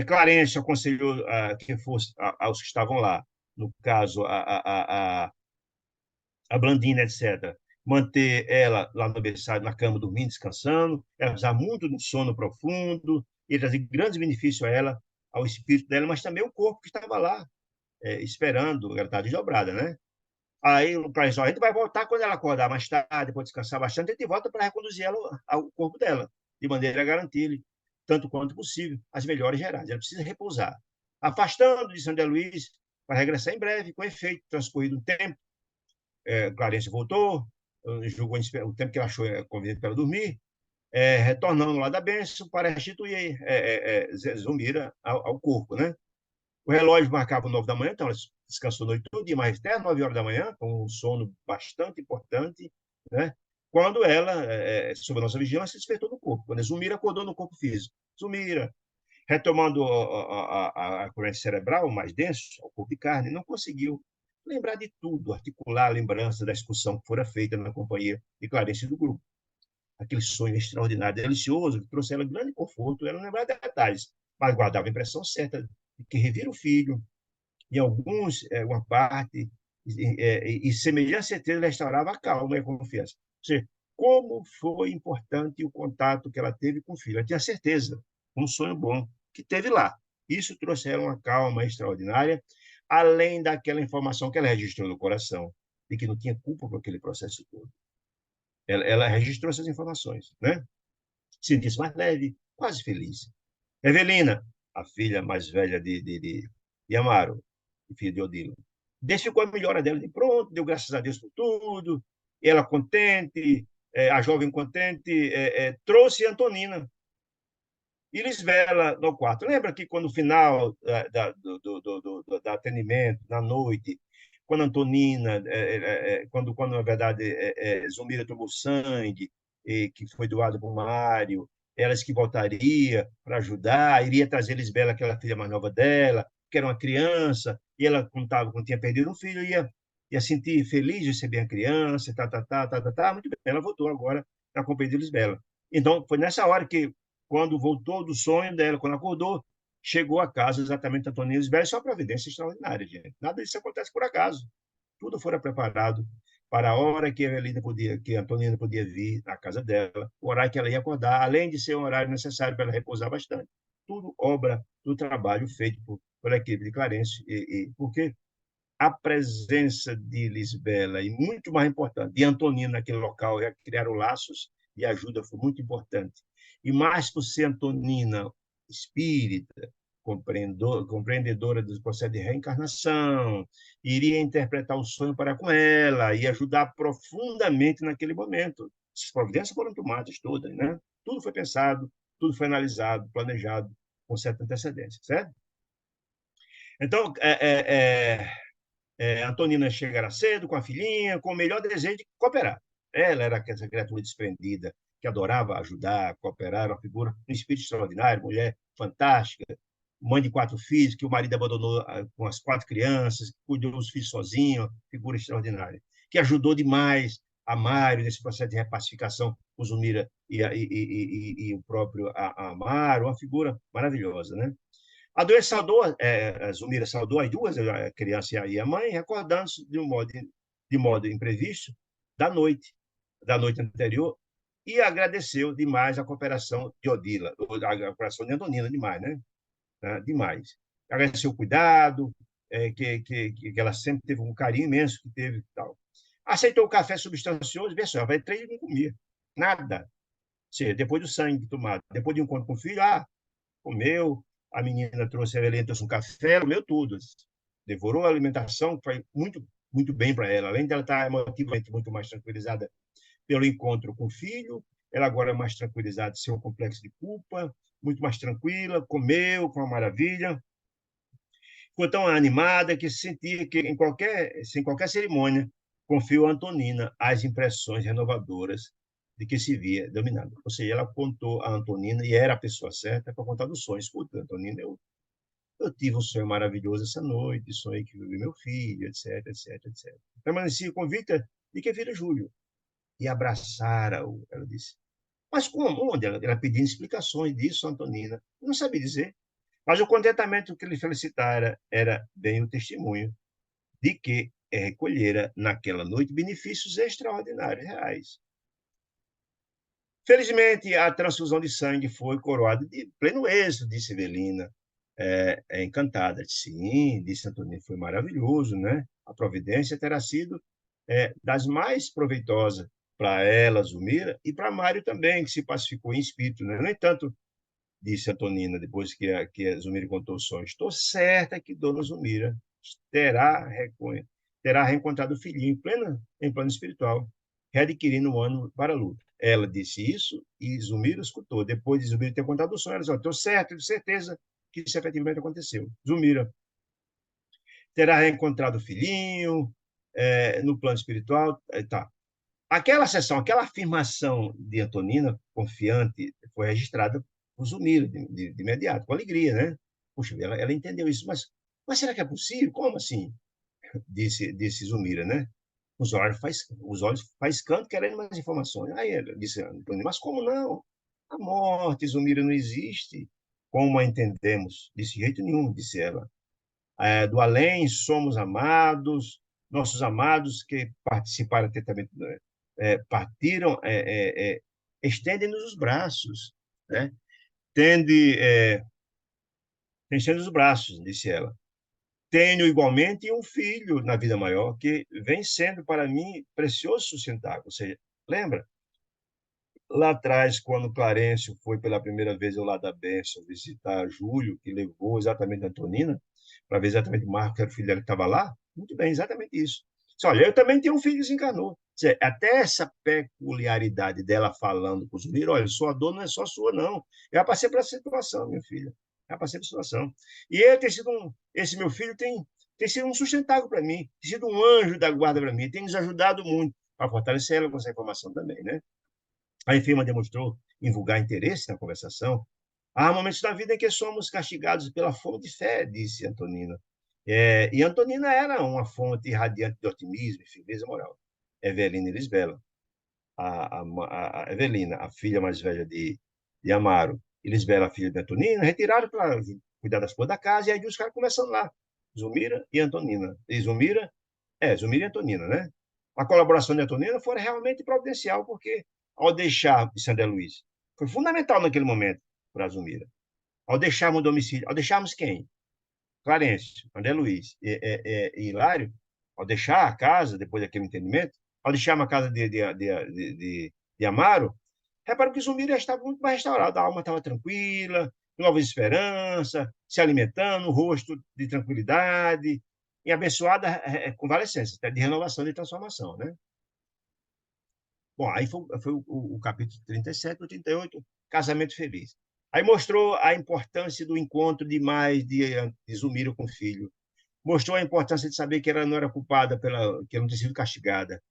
Clarence aconselhou que fosse aos que estavam lá, no caso, a Blandina, etc., manter ela lá no berçário, na cama, dormindo, descansando, ela usar muito no sono profundo, e trazer grandes benefícios a ela, ao espírito dela, mas também o corpo que estava lá, esperando, ela estava desdobrada, né? Aí o Clarence, a gente vai voltar quando ela acordar mais tarde, depois descansar bastante, a gente volta para reconduzir ela ao corpo dela, de maneira a garantir-lhe, tanto quanto possível, as melhores gerais. Ela precisa repousar. Afastando de São José Luís, para regressar em breve, com efeito, transcorrido um tempo, Clarence voltou, julgou o tempo que ela achou conveniente para ela dormir, retornando lá da bênção para restituir Zumira ao corpo, né? O relógio marcava 9 da manhã, então ela descansou a noite toda, mas até 9 horas da manhã, com um sono bastante importante, né? Quando ela, sob a nossa vigilância, despertou no corpo, quando a Zumira acordou no corpo físico. Zumira, retomando a corrente cerebral mais denso, o corpo de carne, não conseguiu lembrar de tudo, articular a lembrança da excursão que fora feita na companhia de Clarence do grupo. Aquele sonho extraordinário, delicioso, que trouxe ela grande conforto, ela não lembrava de detalhes, mas guardava a impressão certa de que revira o filho, em alguns, uma parte, e semelhante certeza restaurava a calma e a confiança. Ou seja, como foi importante o contato que ela teve com o filho. Ela tinha certeza, um sonho bom, que teve lá. Isso trouxe a ela uma calma extraordinária, além daquela informação que ela registrou no coração, de que não tinha culpa por aquele processo todo. Ela registrou essas informações, né? Sentia-se mais leve, quase feliz. Evelina, a filha mais velha de Amaro, filha de Odilo, ficou a melhora dela de pronto, deu graças a Deus por tudo, ela contente, a jovem contente, trouxe Antonina e Lisbela no quarto. Lembra que quando no final do atendimento, na noite, quando Antonina, quando na verdade Zumira tomou sangue, que foi doado por Mário, elas que voltaria para ajudar, iria trazer Lisbela, aquela filha mais nova dela, que era uma criança, e ela contava quando tinha perdido um filho, ia sentir feliz de receber a criança, muito bem. Ela voltou agora na companhia de Lisbela. Então, foi nessa hora que, quando voltou do sonho dela, quando acordou, chegou a casa exatamente Antônio Lisbela, isso é uma providência extraordinária, gente. Nada disso acontece por acaso. Tudo fora preparado para a hora que a Evelina podia, que a Antonina podia vir na casa dela, o horário que ela ia acordar, além de ser um horário necessário para ela repousar bastante. Tudo obra do trabalho feito pela equipe de Clarence, porque a presença de Lisbela e, muito mais importante, de Antonina naquele local, já criaram laços e ajuda foi muito importante. E mais por ser Antonina espírita, compreendedora do processo de reencarnação, iria interpretar o sonho para com ela e ajudar profundamente naquele momento. As providências foram tomadas todas, né? Tudo foi pensado, tudo foi analisado, planejado com certa antecedência, certo? Então, Antonina chegará cedo com a filhinha, com o melhor desejo de cooperar. Ela era essa criatura desprendida, que adorava ajudar, cooperar, uma figura, um espírito extraordinário, mulher fantástica, mãe de 4 filhos, que o marido abandonou com as 4 crianças, cuidou dos filhos sozinho, figura extraordinária, que ajudou demais a Mário nesse processo de repacificação com Zumira e o próprio Amaro, uma figura maravilhosa, né? A doença saudou, a Zumira saudou as duas, a criança e a mãe, recordando-se de modo imprevisto da noite anterior, e agradeceu demais a cooperação de Odila, a cooperação de Antonina, demais, né? Demais. Agradeceu o cuidado, que ela sempre teve um carinho imenso que teve tal. Aceitou o café substancioso, vê só, vai 3 não comia. Nada. Seja, depois do sangue tomado, depois de um encontro com o filho, comeu, a menina trouxe a Helena, trouxe um café, comeu tudo. Devorou a alimentação, que foi muito, muito bem para ela. Além dela estar emotivamente muito mais tranquilizada pelo encontro com o filho, ela agora é mais tranquilizada de seu complexo de culpa, muito mais tranquila, comeu com uma maravilha, ficou tão animada que sentia que sem qualquer cerimônia, confiou a Antonina as impressões renovadoras de que se via dominada. Ou seja, ela contou a Antonina, e era a pessoa certa para contar dos sonhos. Escuta, Antonina, eu tive um sonho maravilhoso essa noite, sonhei que vi meu filho, etc, etc, etc. Permaneci convicta de que vira Júlio. E abraçara-o, ela disse. Mas como? Onde? Ela pedindo explicações disso, Antonina. Não sabia dizer. Mas o contentamento que lhe felicitara era bem o testemunho de que recolhera naquela noite benefícios extraordinários, reais. Felizmente, a transfusão de sangue foi coroada de pleno êxito, disse Evelina, encantada. Sim, disse Antonina, foi maravilhoso, né? A providência terá sido das mais proveitosas para ela, Zumira, e para Mário também, que se pacificou em espírito. Né? No entanto, disse Antonina, depois que a Zumira contou o sonho, estou certa que Dona Zumira terá, terá reencontrado o filhinho em plano espiritual, readquirindo um ano para a luta. Ela disse isso e Zumira escutou. Depois de Zumira ter contado o sonho, ela disse, estou certo, de certeza que isso efetivamente aconteceu. Zumira terá reencontrado o filhinho no plano espiritual. Tá. Aquela sessão, aquela afirmação de Antonina, confiante, foi registrada por Zumira de imediato, com alegria, né? Puxa, ela entendeu isso, mas será que é possível? Como assim? Disse Zumira, né? Os olhos faiscando, querendo mais informações. Aí ela disse, Antonina, mas como não? A morte, Zumira, não existe. Como a entendemos? De jeito nenhum, disse ela. Do além somos amados, nossos amados que participaram atentamente, partiram, estendem-nos os braços, né? Tende, estende os braços, disse ela. Tenho igualmente um filho na vida maior que vem sendo para mim precioso sustentáculo. Ou seja, lembra? Lá atrás, quando Clarencio foi pela primeira vez ao lado da Bênção visitar Júlio, que levou exatamente a Antonina, para ver exatamente o Marco, que era o filho dela que estava lá, muito bem, exatamente isso. Disse, olha, eu também tenho um filho que se encarnou. Dizer, até essa peculiaridade dela falando com os meninos, olha, sua dor não é só sua, não. Eu já passei por essa situação, minha filha. Já passei por essa situação. E ele tem sido esse meu filho tem sido um sustentáculo para mim, tem sido um anjo da guarda para mim, tem nos ajudado muito para fortalecer ela com essa informação também, né? A enferma demonstrou invulgar interesse na conversação. Há momentos da vida em que somos castigados pela fome de fé, disse Antonina. E Antonina era uma fonte radiante de otimismo e firmeza moral. Evelina e Lisbela. A Evelina, a filha mais velha de Amaro, e Lisbela, a filha de Antonina, retiraram para cuidar das coisas da casa, e aí os caras conversando lá. Zumira e Antonina. Zumira e Antonina, né? A colaboração de Antonina foi realmente providencial, porque ao deixar de Sandé Luiz, foi fundamental naquele momento para a Zumira. Ao deixarmos o domicílio, ao deixarmos quem? Clarence, André Luiz e Hilário, ao deixar a casa, depois daquele entendimento, ao deixar uma casa de Amaro, repara que Zumira estava muito mais restaurado, a alma estava tranquila, nova esperança, se alimentando, um rosto de tranquilidade, e abençoada convalescência, de renovação e transformação, né? Bom, aí foi o capítulo 37, 38, Casamento Feliz. Aí mostrou a importância do encontro de Zumira com o filho. Mostrou a importância de saber que ela não era culpada que ela não tinha sido castigada.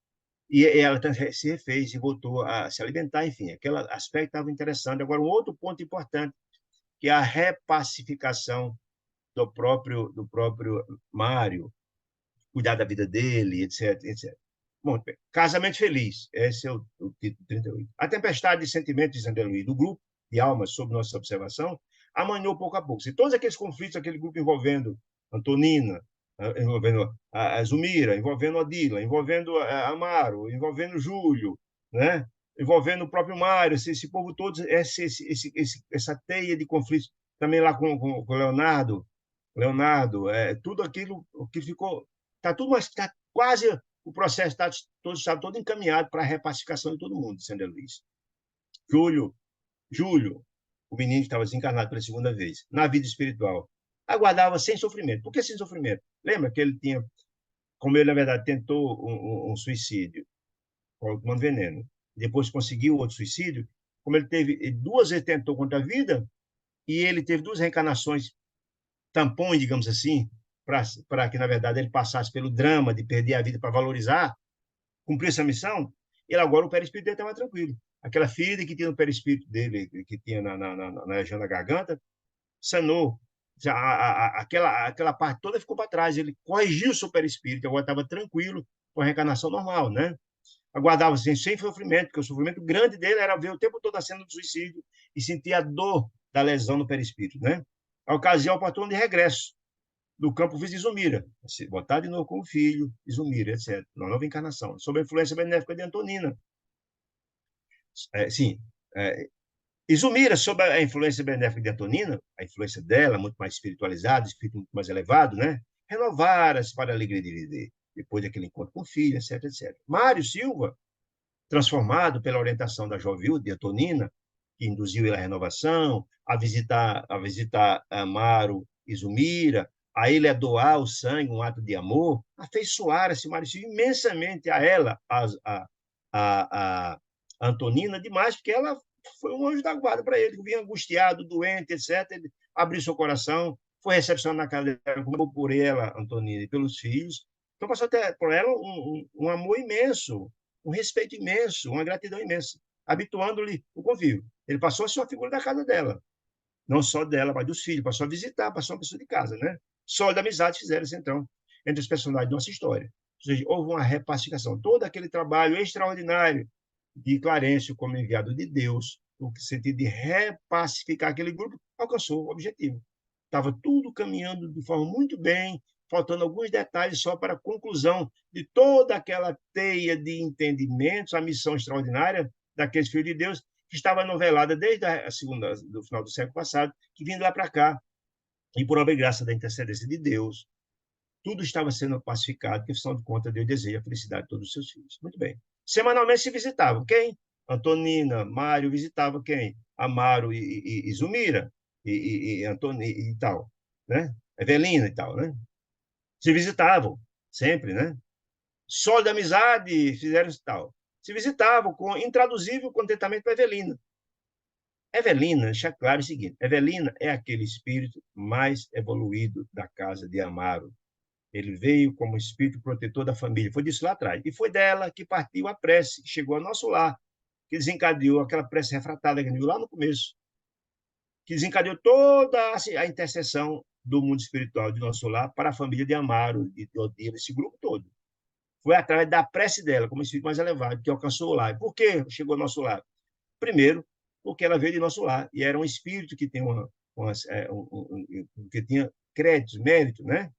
E ela se refez e voltou a se alimentar, enfim, aquele aspecto estava interessante. Agora, um outro ponto importante, que é a repacificação do próprio Mário, cuidar da vida dele, etc, etc. Bom, Casamento Feliz, esse é o título 38. A tempestade de sentimentos de André Luiz, do grupo de almas, sob nossa observação, amanhou pouco a pouco. Se todos aqueles conflitos, aquele grupo envolvendo Antonina, envolvendo a Zumira, envolvendo a Dila, envolvendo a Amaro, envolvendo Júlio, né? Envolvendo o próprio Mário, esse povo todo, essa teia de conflitos, também lá com o Leonardo, tudo aquilo que ficou, está tudo, mas está quase, o processo está todo encaminhado para a repacificação de todo mundo, Sandra Luiz. Júlio, o menino que estava desencarnado pela segunda vez, na vida espiritual, aguardava sem sofrimento. Por que sem sofrimento? Lembra que ele tinha, como ele, na verdade, tentou um suicídio, tomando veneno, depois conseguiu outro suicídio, como ele teve duas vezes tentou contra a vida, e ele teve duas reencarnações tampões, digamos assim, para que, na verdade, ele passasse pelo drama de perder a vida para valorizar, cumprir essa missão, ele agora, o perispírito dele estava tranquilo. Aquela ferida que tinha no perispírito dele, que tinha na região da garganta, sanou. Aquela parte toda ficou para trás. Ele corrigiu o seu perispírito, agora estava tranquilo com a reencarnação normal, né? Aguardava assim, sem sofrimento, porque o sofrimento grande dele era ver o tempo todo a cena do suicídio e sentir a dor da lesão no perispírito, né? A ocasião oportuna de regresso do campo vice de Zumira, botar de novo com o filho, Zumira, etc. Uma nova encarnação, sob a influência benéfica de Antonina. Sim, Zumira, sob a influência benéfica de Antonina, a influência dela, muito mais espiritualizada, espírito muito mais elevado, né? Renovaram-se para a alegria de viver, depois daquele encontro com o filho, etc, etc. Mário Silva, transformado pela orientação da Jovil, de Antonina, que induziu ele à renovação, a visitar Amaro e Zumira, a ele a doar o sangue, um ato de amor, afeiçoara-se Mário Silva imensamente a ela, a Antonina, demais, porque ela foi um anjo da guarda para ele, que vinha angustiado, doente, etc. Ele abriu seu coração, foi recepcionado na casa dela, por ela, Antonina, e pelos filhos. Então passou até por ela um amor imenso, um respeito imenso, uma gratidão imensa, habituando-lhe o convívio. Ele passou a ser uma figura da casa dela, não só dela, mas dos filhos, passou a visitar, passou uma pessoa de casa, né? Só da amizade fizeram-se, então, entre os personagens da nossa história. Ou seja, houve uma repacificação. Todo aquele trabalho extraordinário de Clarencio como enviado de Deus, no sentido de repacificar aquele grupo, alcançou o objetivo. Estava tudo caminhando de forma muito bem, faltando alguns detalhes só para a conclusão de toda aquela teia de entendimentos, a missão extraordinária daqueles filhos de Deus, que estava novelada desde do final do século passado, que vindo lá para cá, e por obra e graça da intercedência de Deus, tudo estava sendo pacificado, porque, afinal de contas, Deus deseja a felicidade de todos os seus filhos. Muito bem. Semanalmente se visitavam. Quem? Antonina, Mário visitava quem? Amaro e Zumira, e Antonina e tal, né? Evelina e tal, né? Se visitavam, sempre, né? Sólida amizade, fizeram tal. Se visitavam com intraduzível contentamento para Evelina. Evelina, deixa claro o seguinte: Evelina é aquele espírito mais evoluído da casa de Amaro. Ele veio como espírito protetor da família. Foi disso lá atrás. E foi dela que partiu a prece, que chegou ao nosso lar, que desencadeou aquela prece refratada que a gente viu lá no começo, que desencadeou toda a intercessão do mundo espiritual de nosso lar para a família de Amaro, de Odila, esse grupo todo. Foi através da prece dela, como espírito mais elevado, que alcançou o lar. Por que chegou ao nosso lar? Primeiro, porque ela veio de nosso lar, e era um espírito que, que tinha créditos, mérito, né?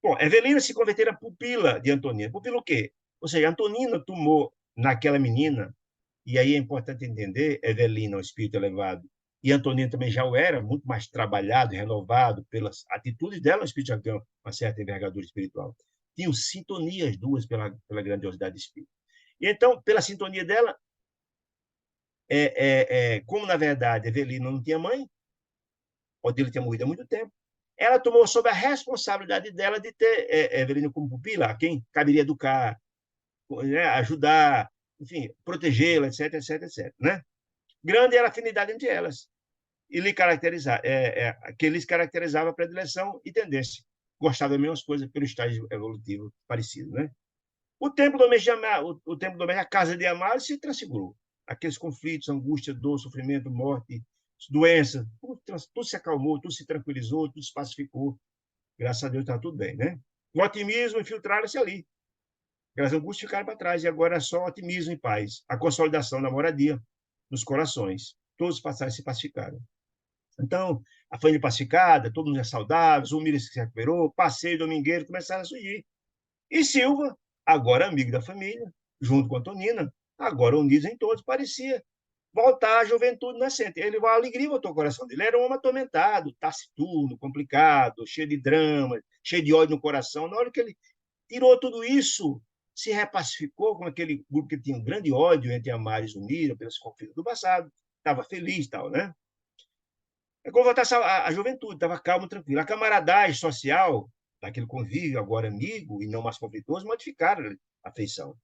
Bom, Evelina se convertera pupila de Antonina. Pupila o quê? Ou seja, Antonina tomou naquela menina, e aí é importante entender, Evelina, o espírito elevado, e Antonina também já o era, muito mais trabalhado, renovado pelas atitudes dela no espírito, já tem uma certa envergadura espiritual. Tinham sintonia as duas pela grandiosidade do espírito. E então, pela sintonia dela, como na verdade Evelina não tinha mãe, Odile tinha morrido há muito tempo, ela tomou sob a responsabilidade dela de ter Evelina como pupila, a quem caberia educar, né, ajudar, enfim, protegê-la, etc, etc, etc. Né? Grande era a afinidade entre elas, e que lhes caracterizava a predileção e tendência. Gostava das mesmas coisas pelo estágio evolutivo parecido. Né? O tempo doméstico, a casa de Amaro se transfigurou. Aqueles conflitos, angústia, dor, sofrimento, morte, doença, tudo se acalmou, tudo se tranquilizou, tudo se pacificou. Graças a Deus está tudo bem, né? O otimismo infiltraram-se ali. As angústias ficaram para trás e agora é só otimismo e paz. A consolidação da moradia nos corações. Todos os passagens se pacificaram. Então, a família pacificada, todo mundo é saudável, Zumira se recuperou, passeio domingueiro começaram a surgir. E Silva, agora amigo da família, junto com a Antonina, agora unidos em todos, parecia voltar à juventude nascente. Ele, a alegria voltou ao coração dele. Ele era um homem atormentado, taciturno, complicado, cheio de drama, cheio de ódio no coração. Na hora que ele tirou tudo isso, se repacificou com aquele grupo que tinha um grande ódio entre Amar e Zumira, pelos conflitos do passado, estava feliz e tal, né? É como voltar a juventude, estava calmo, tranquilo. A camaradagem social, daquele convívio agora amigo e não mais conflituoso, modificaram a feição.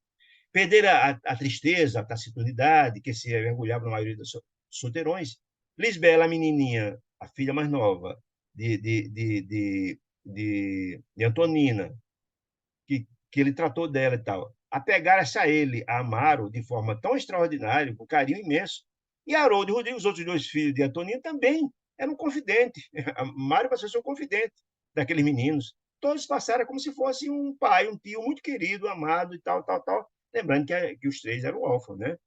Perderam a tristeza, a taciturnidade, que se mergulhava na maioria dos solteirões. Lisbela, a menininha, a filha mais nova de Antonina, que ele tratou dela e tal, apegaram-se a ele, a Amaro, de forma tão extraordinária, com carinho imenso. E Haroldo e Rodrigo, os outros dois filhos de Antonina, também eram confidentes. Mário passou a ser um confidente daqueles meninos. Todos passaram como se fosse um pai, um tio muito querido, amado e tal, tal, tal. Lembrando que os três eram órfãos, né?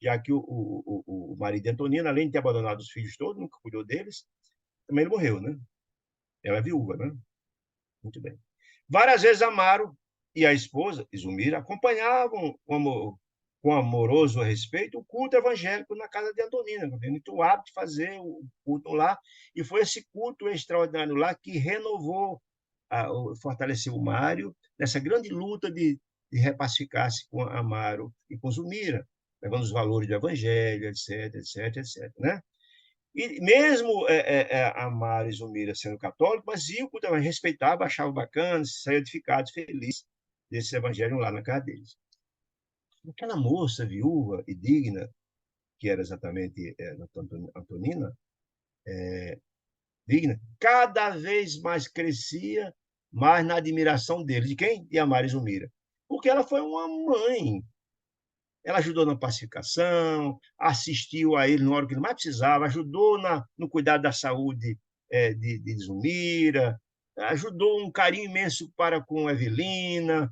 Já que o marido de Antonina, além de ter abandonado os filhos todos, nunca cuidou deles, também ele morreu, né? Ela é viúva, né? Muito bem. Várias vezes Amaro e a esposa, Izumira, acompanhavam com amoroso respeito o culto evangélico na casa de Antonina, tem muito hábito de fazer o culto lá, e foi esse culto extraordinário lá que renovou, fortaleceu o Mário nessa grande luta de repacificar-se com Amaro e com Zumira, levando os valores do evangelho, etc, etc, etc, né? E mesmo a Mara Zumira sendo católico, mas Zico também respeitava, achava bacana, saía edificado, feliz desse evangelho lá na casa deles. Aquela moça viúva e digna, que era exatamente Antonina, digna, cada vez mais crescia, mais na admiração dele. De quem? De Amara Zumira. Porque ela foi uma mãe. Ela ajudou na pacificação, assistiu a ele na hora que ele mais precisava, ajudou no cuidado da saúde de Zumira, ajudou um carinho imenso para com Evelina.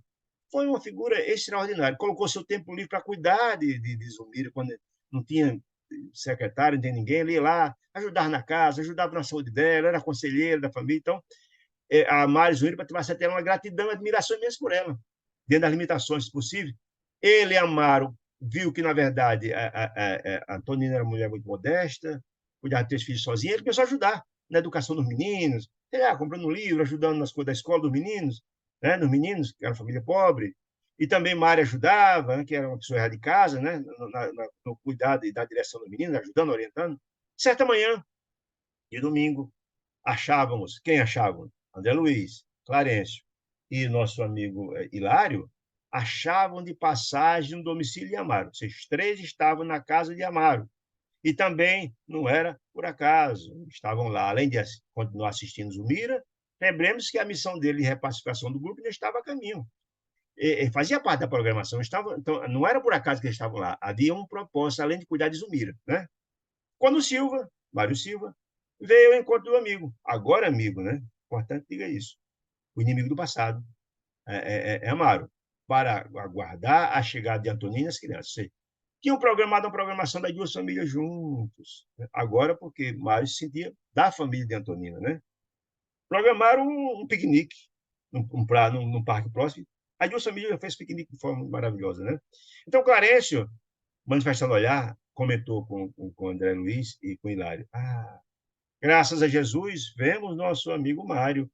Foi uma figura extraordinária. Colocou seu tempo livre para cuidar de Zumira, quando não tinha secretário, não tinha ninguém. Ele ia lá, ajudar na casa, ajudava na saúde dela, era conselheira da família. Então, a Mari Zumira passou a ter uma gratidão e admiração imensa por ela, dentro das limitações possíveis. Ele e Amaro viu que, na verdade, a Antonina era uma mulher muito modesta, cuidava de 3 filhos sozinha, ele começou a ajudar na educação dos meninos, comprando um livro, ajudando nas coisas da escola dos meninos, né, dos meninos, que era uma família pobre. E também Mária ajudava, né, que era uma pessoa de casa, né, no cuidado e da direção dos meninos, ajudando, orientando. Certa manhã, de domingo, quem achávamos? André Luiz, Clarencio e nosso amigo Hilário, achavam de passagem no domicílio de Amaro. Os 3 estavam na casa de Amaro. E também não era por acaso. Estavam lá, além de continuar assistindo Zumira, lembremos que a missão dele de repacificação do grupo já estava a caminho. Fazia parte da programação. Então, não era por acaso que eles estavam lá. Havia um propósito, além de cuidar de Zumira. Né? Quando Mário Silva, veio ao encontro do amigo. Agora amigo, né? Importante diga isso. O inimigo do passado é Amaro, para aguardar a chegada de Antonina e as crianças. Tinham programado a programação das 2 famílias juntos. Né? Agora, porque Mário se sentia da família de Antonina, né? Programaram um piquenique num parque próximo. As 2 famílias já fez piquenique de forma maravilhosa, né? Então, Clarencio, manifestando olhar, comentou com André Luiz e com Hilário. Ah, graças a Jesus, vemos nosso amigo Mário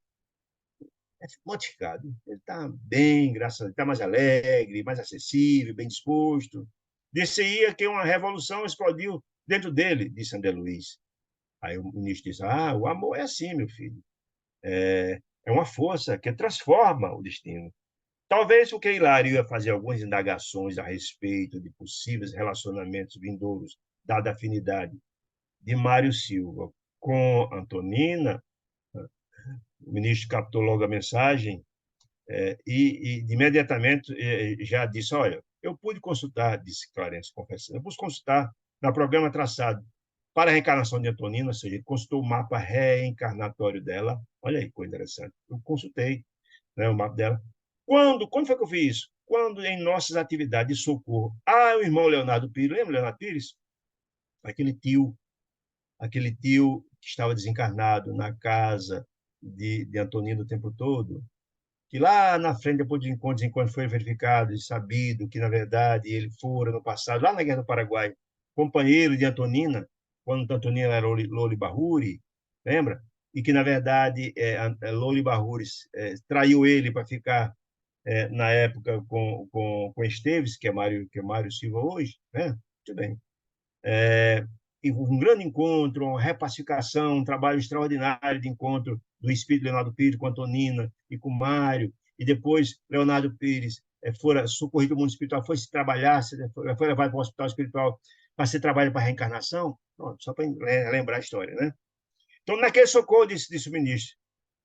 modificado. Ele está bem, graças a Deus, está mais alegre, mais acessível, bem disposto. Disse-ia que uma revolução explodiu dentro dele, disse André Luiz. Aí o ministro disse, o amor é assim, meu filho. É uma força que transforma o destino. Talvez porque Hilário ia fazer algumas indagações a respeito de possíveis relacionamentos vindouros, dada a afinidade de Mário Silva com Antonina, o ministro captou logo a mensagem e imediatamente já disse, olha, eu pude consultar, disse Clarence, confessando, eu pude consultar no programa traçado para a reencarnação de Antonina, ou seja, ele consultou o mapa reencarnatório dela, olha aí, coisa interessante, eu consultei, né, o mapa dela. Quando foi que eu fiz isso? Quando em nossas atividades de socorro, o irmão Leonardo Pires, lembra Leonardo Pires? Aquele tio, aquele tio que estava desencarnado na casa de Antonina o tempo todo, que lá na frente, depois de encontros, foi verificado e sabido que, na verdade, ele fora no passado, lá na Guerra do Paraguai, companheiro de Antonina, quando Antonina era Loli Barruri, lembra? E que, na verdade, Loli Barruri traiu ele para ficar, na época, com Esteves, que é Mário Silva hoje, né? Muito bem. Um grande encontro, uma repacificação, um trabalho extraordinário de encontro do espírito Leonardo Pires com Antonina e com Mário, e depois Leonardo Pires fora socorrido do mundo espiritual, foi se trabalhar, foi levado para o hospital espiritual para ser trabalho para a reencarnação, só para lembrar a história, né? Então, naquele socorro, disse o ministro,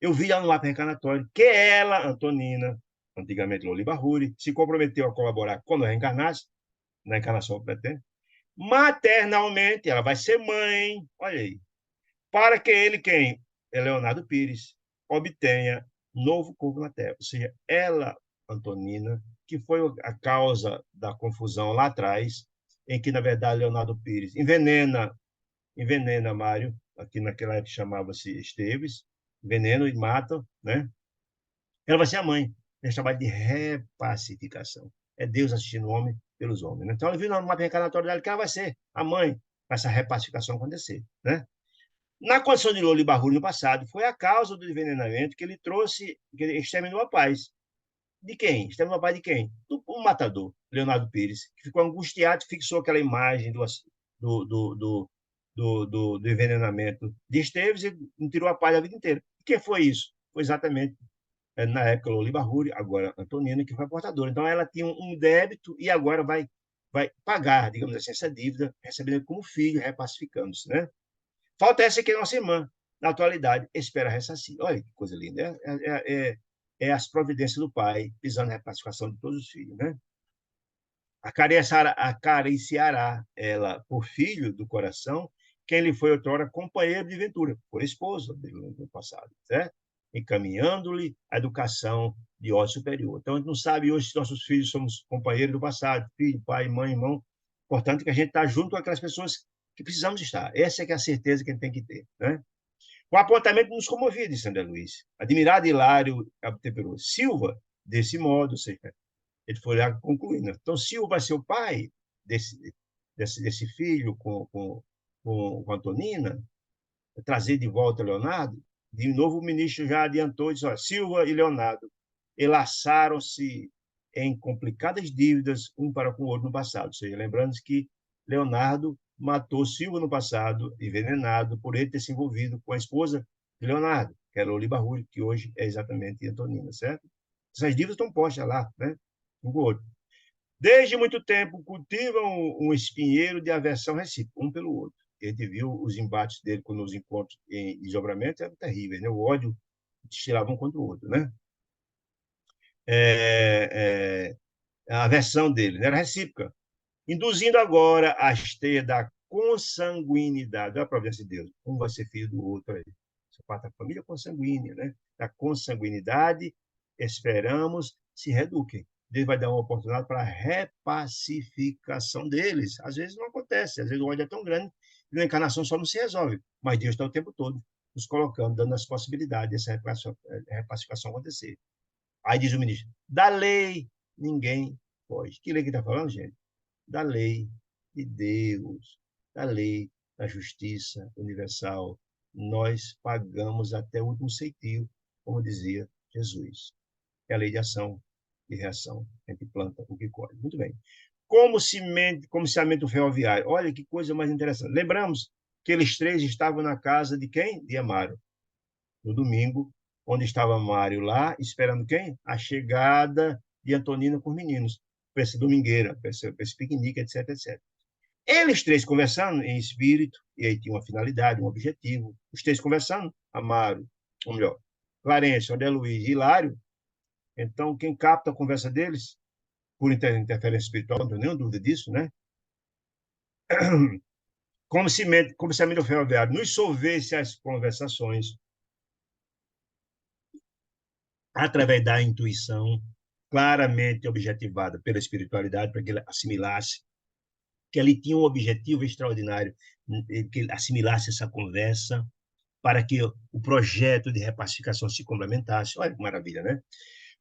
eu vi lá no mapa reencarnatório que ela, Antonina, antigamente Loli Barruri, se comprometeu a colaborar quando reencarnasse, na encarnação pretende, maternalmente, ela vai ser mãe, olha aí, para que ele, quem? É Leonardo Pires, obtenha novo corpo na Terra. Ou seja, ela, Antonina, que foi a causa da confusão lá atrás, em que, na verdade, Leonardo Pires envenena Mário, aqui naquela época chamava-se Esteves, envenena e mata, né? Ela vai ser a mãe nesse trabalho de repacificação. É Deus assistindo o homem pelos homens. Né? Então, ele viu no mapa reencarnatório dela que ela vai ser a mãe para essa repacificação acontecer. Né? Na condição de Lolo e Barulho no passado, foi a causa do envenenamento que ele trouxe, que ele exterminou a paz. De quem? Exterminou a paz de quem? Do matador, Leonardo Pires, que ficou angustiado, fixou aquela imagem do, do, do, do envenenamento de Esteves e tirou a paz a vida inteira. E quem foi isso? Foi exatamente na época Loli Barruri, agora Antonina, que foi a portadora. Então, ela tinha um débito e agora vai pagar, digamos assim, essa dívida, recebendo como filho, repacificando-se. Né? Falta essa aqui, nossa irmã, na atualidade, espera ressarcir. Olha que coisa linda. É as providências do pai, pisando na repacificação de todos os filhos. Né? Acariciará ela por filho do coração, quem lhe foi outrora companheiro de ventura, foi esposa dele no passado, certo? Encaminhando-lhe a educação de ordem superior. Então, a gente não sabe hoje se nossos filhos somos companheiros do passado, filho, pai, mãe, irmão. Portanto, que a gente está junto com aquelas pessoas que precisamos estar. Essa é que é a certeza que a gente tem que ter. Né? O apontamento nos comovia, disse André Luiz. Admirado Hilário temperou. Silva, desse modo, ou seja, ele foi lá concluindo. Então, Silva vai ser o pai desse filho com Antonina, trazer de volta Leonardo. De novo, o ministro já adiantou, disse, Silva e Leonardo enlaçaram-se em complicadas dívidas um para com o outro no passado. Ou seja, lembrando que Leonardo matou Silva no passado, envenenado por ele ter se envolvido com a esposa de Leonardo, que era Oliba Rui, que hoje é exatamente Antonina, certo? Essas dívidas estão postas lá, né? Um com o outro. Desde muito tempo cultivam um espinheiro de aversão recíproca, um pelo outro. A gente viu os embates dele quando os encontros em desdobramento eram terríveis, né? O ódio destilava um contra o outro, né? A aversão dele, né? Era recíproca, induzindo agora a esteia da consanguinidade, da providência de Deus. Um vai ser filho do outro aí. Essa parte da família consanguínea, né? Da consanguinidade, esperamos se reduquem. Deus vai dar uma oportunidade para a repacificação deles. Às vezes não acontece, às vezes o ódio é tão grande que na encarnação só não se resolve. Mas Deus está o tempo todo nos colocando, dando as possibilidades dessa repacificação acontecer. Aí diz o ministro, da lei ninguém foge. Que lei que está falando, gente? Da lei de Deus, da lei, da justiça universal, nós pagamos até o último centavo, como dizia Jesus. É a lei de ação e reação. A gente planta o que colhe. Muito bem. Comissamento ferroviário. Olha que coisa mais interessante. Lembramos que eles três estavam na casa de quem? De Amaro. No domingo, onde estava Mário lá, esperando quem? A chegada de Antonina com os meninos. Para essa domingueira, para esse piquenique, etc, etc. Eles três conversando em espírito, e aí tinha uma finalidade, um objetivo. Os três conversando, Amaro, ou melhor, Clarence, André Luiz e Hilário. Então, quem capta a conversa deles, por interferência espiritual, não tenho nenhuma dúvida disso, né? Comissamento ferroviário, nos solvesse as conversações através da intuição claramente objetivada pela espiritualidade, para que ele assimilasse que ele tinha um objetivo extraordinário, que ele assimilasse essa conversa para que o projeto de repacificação se complementasse. Olha que maravilha, né?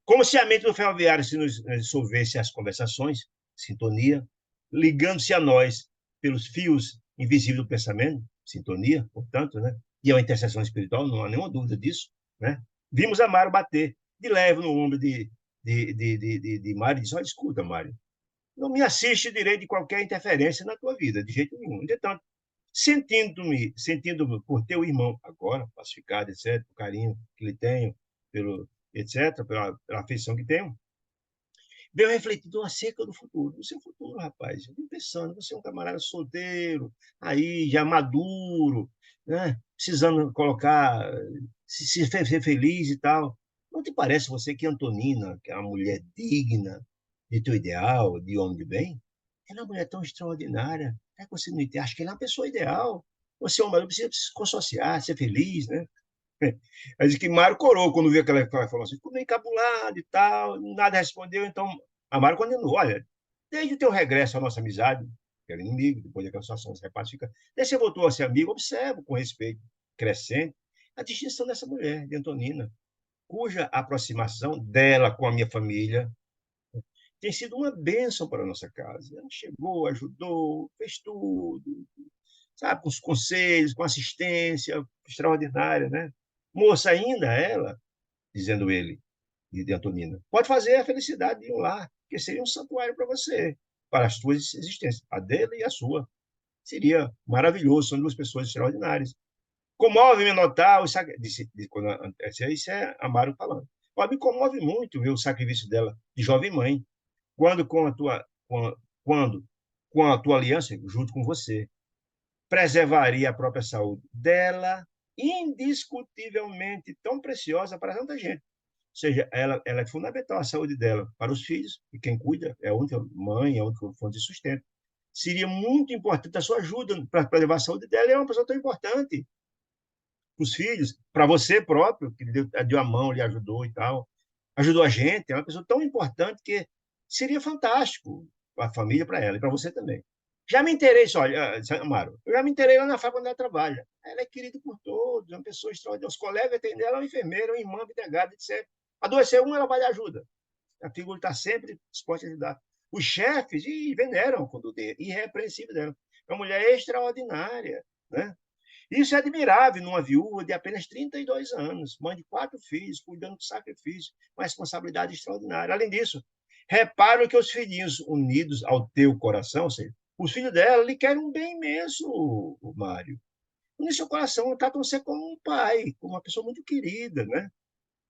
Como se a mente do ferroviário se nos dissolvesse as conversações, sintonia, ligando-se a nós pelos fios invisíveis do pensamento, sintonia, portanto, né? E é uma intercessão espiritual, não há nenhuma dúvida disso, né? Vimos a Mário bater de leve no ombro de Mário e disse: olha, escuta, Mário, não me assiste direito de qualquer interferência na tua vida, de jeito nenhum. Entretanto, sentindo por teu irmão agora, pacificado, etc., o carinho que lhe tenho, etc., pela afeição que tenho, venho refletindo acerca do futuro, do seu futuro, rapaz. Eu venho pensando, você é um camarada solteiro, aí, já maduro, né? Precisando colocar, se ser feliz e tal. Não te parece você que Antonina, que é uma mulher digna de teu ideal, de homem de bem, ela é uma mulher tão extraordinária. É que você não entende? Acho que ela é uma pessoa ideal. Você, homem, precisa se consociar, ser feliz, né? Aí diz que Mário corou quando viu aquela informação. Ficou meio encabulado e tal, nada respondeu. Então, a Mário condenou. Olha, desde o teu regresso à nossa amizade, que era inimigo, depois daquela situação se repacifica, desde que você voltou a ser amigo, observo com respeito crescente a distinção dessa mulher, de Antonina, cuja aproximação dela com a minha família tem sido uma bênção para a nossa casa. Ela chegou, ajudou, fez tudo, sabe, com os conselhos, com assistência extraordinária, né? Moça ainda, ela, dizendo ele, de Antonina, pode fazer a felicidade de um lar, que seria um santuário para você, para as suas existências, a dele e a sua. Seria maravilhoso, são duas pessoas extraordinárias. Comove-me notar, isso é Amaro falando. Me comove muito ver o sacrifício dela de jovem mãe, quando quando com a tua aliança, junto com você, preservaria a própria saúde dela, indiscutivelmente tão preciosa para tanta gente. Ou seja, ela é fundamental a saúde dela para os filhos, e quem cuida é a única mãe, é a única fonte de sustento. Seria muito importante a sua ajuda para levar a saúde dela, e é uma pessoa tão importante para os filhos, para você próprio, que deu a mão, lhe ajudou e tal, ajudou a gente, é uma pessoa tão importante que seria fantástico para a família, para ela e para você também. Já me interessei, olha, Amaro, eu já me interessei lá na fábrica onde ela trabalha. Ela é querida por todos, é uma pessoa extraordinária. Os colegas têm dela, é uma enfermeira, uma irmã abnegada, etc. Adoecer um, ela vai dar ajuda. A figura está sempre disposta a ajudar. Os chefes veneram a conduta irrepreensível dela. É uma mulher extraordinária, né? Isso é admirável numa viúva de apenas 32 anos, mãe de 4 filhos, cuidando do sacrifício, uma responsabilidade extraordinária. Além disso, reparo que os filhinhos unidos ao teu coração, ou seja, os filhos dela lhe querem um bem imenso, Mário. No seu coração, tratam você como um pai, como uma pessoa muito querida, né?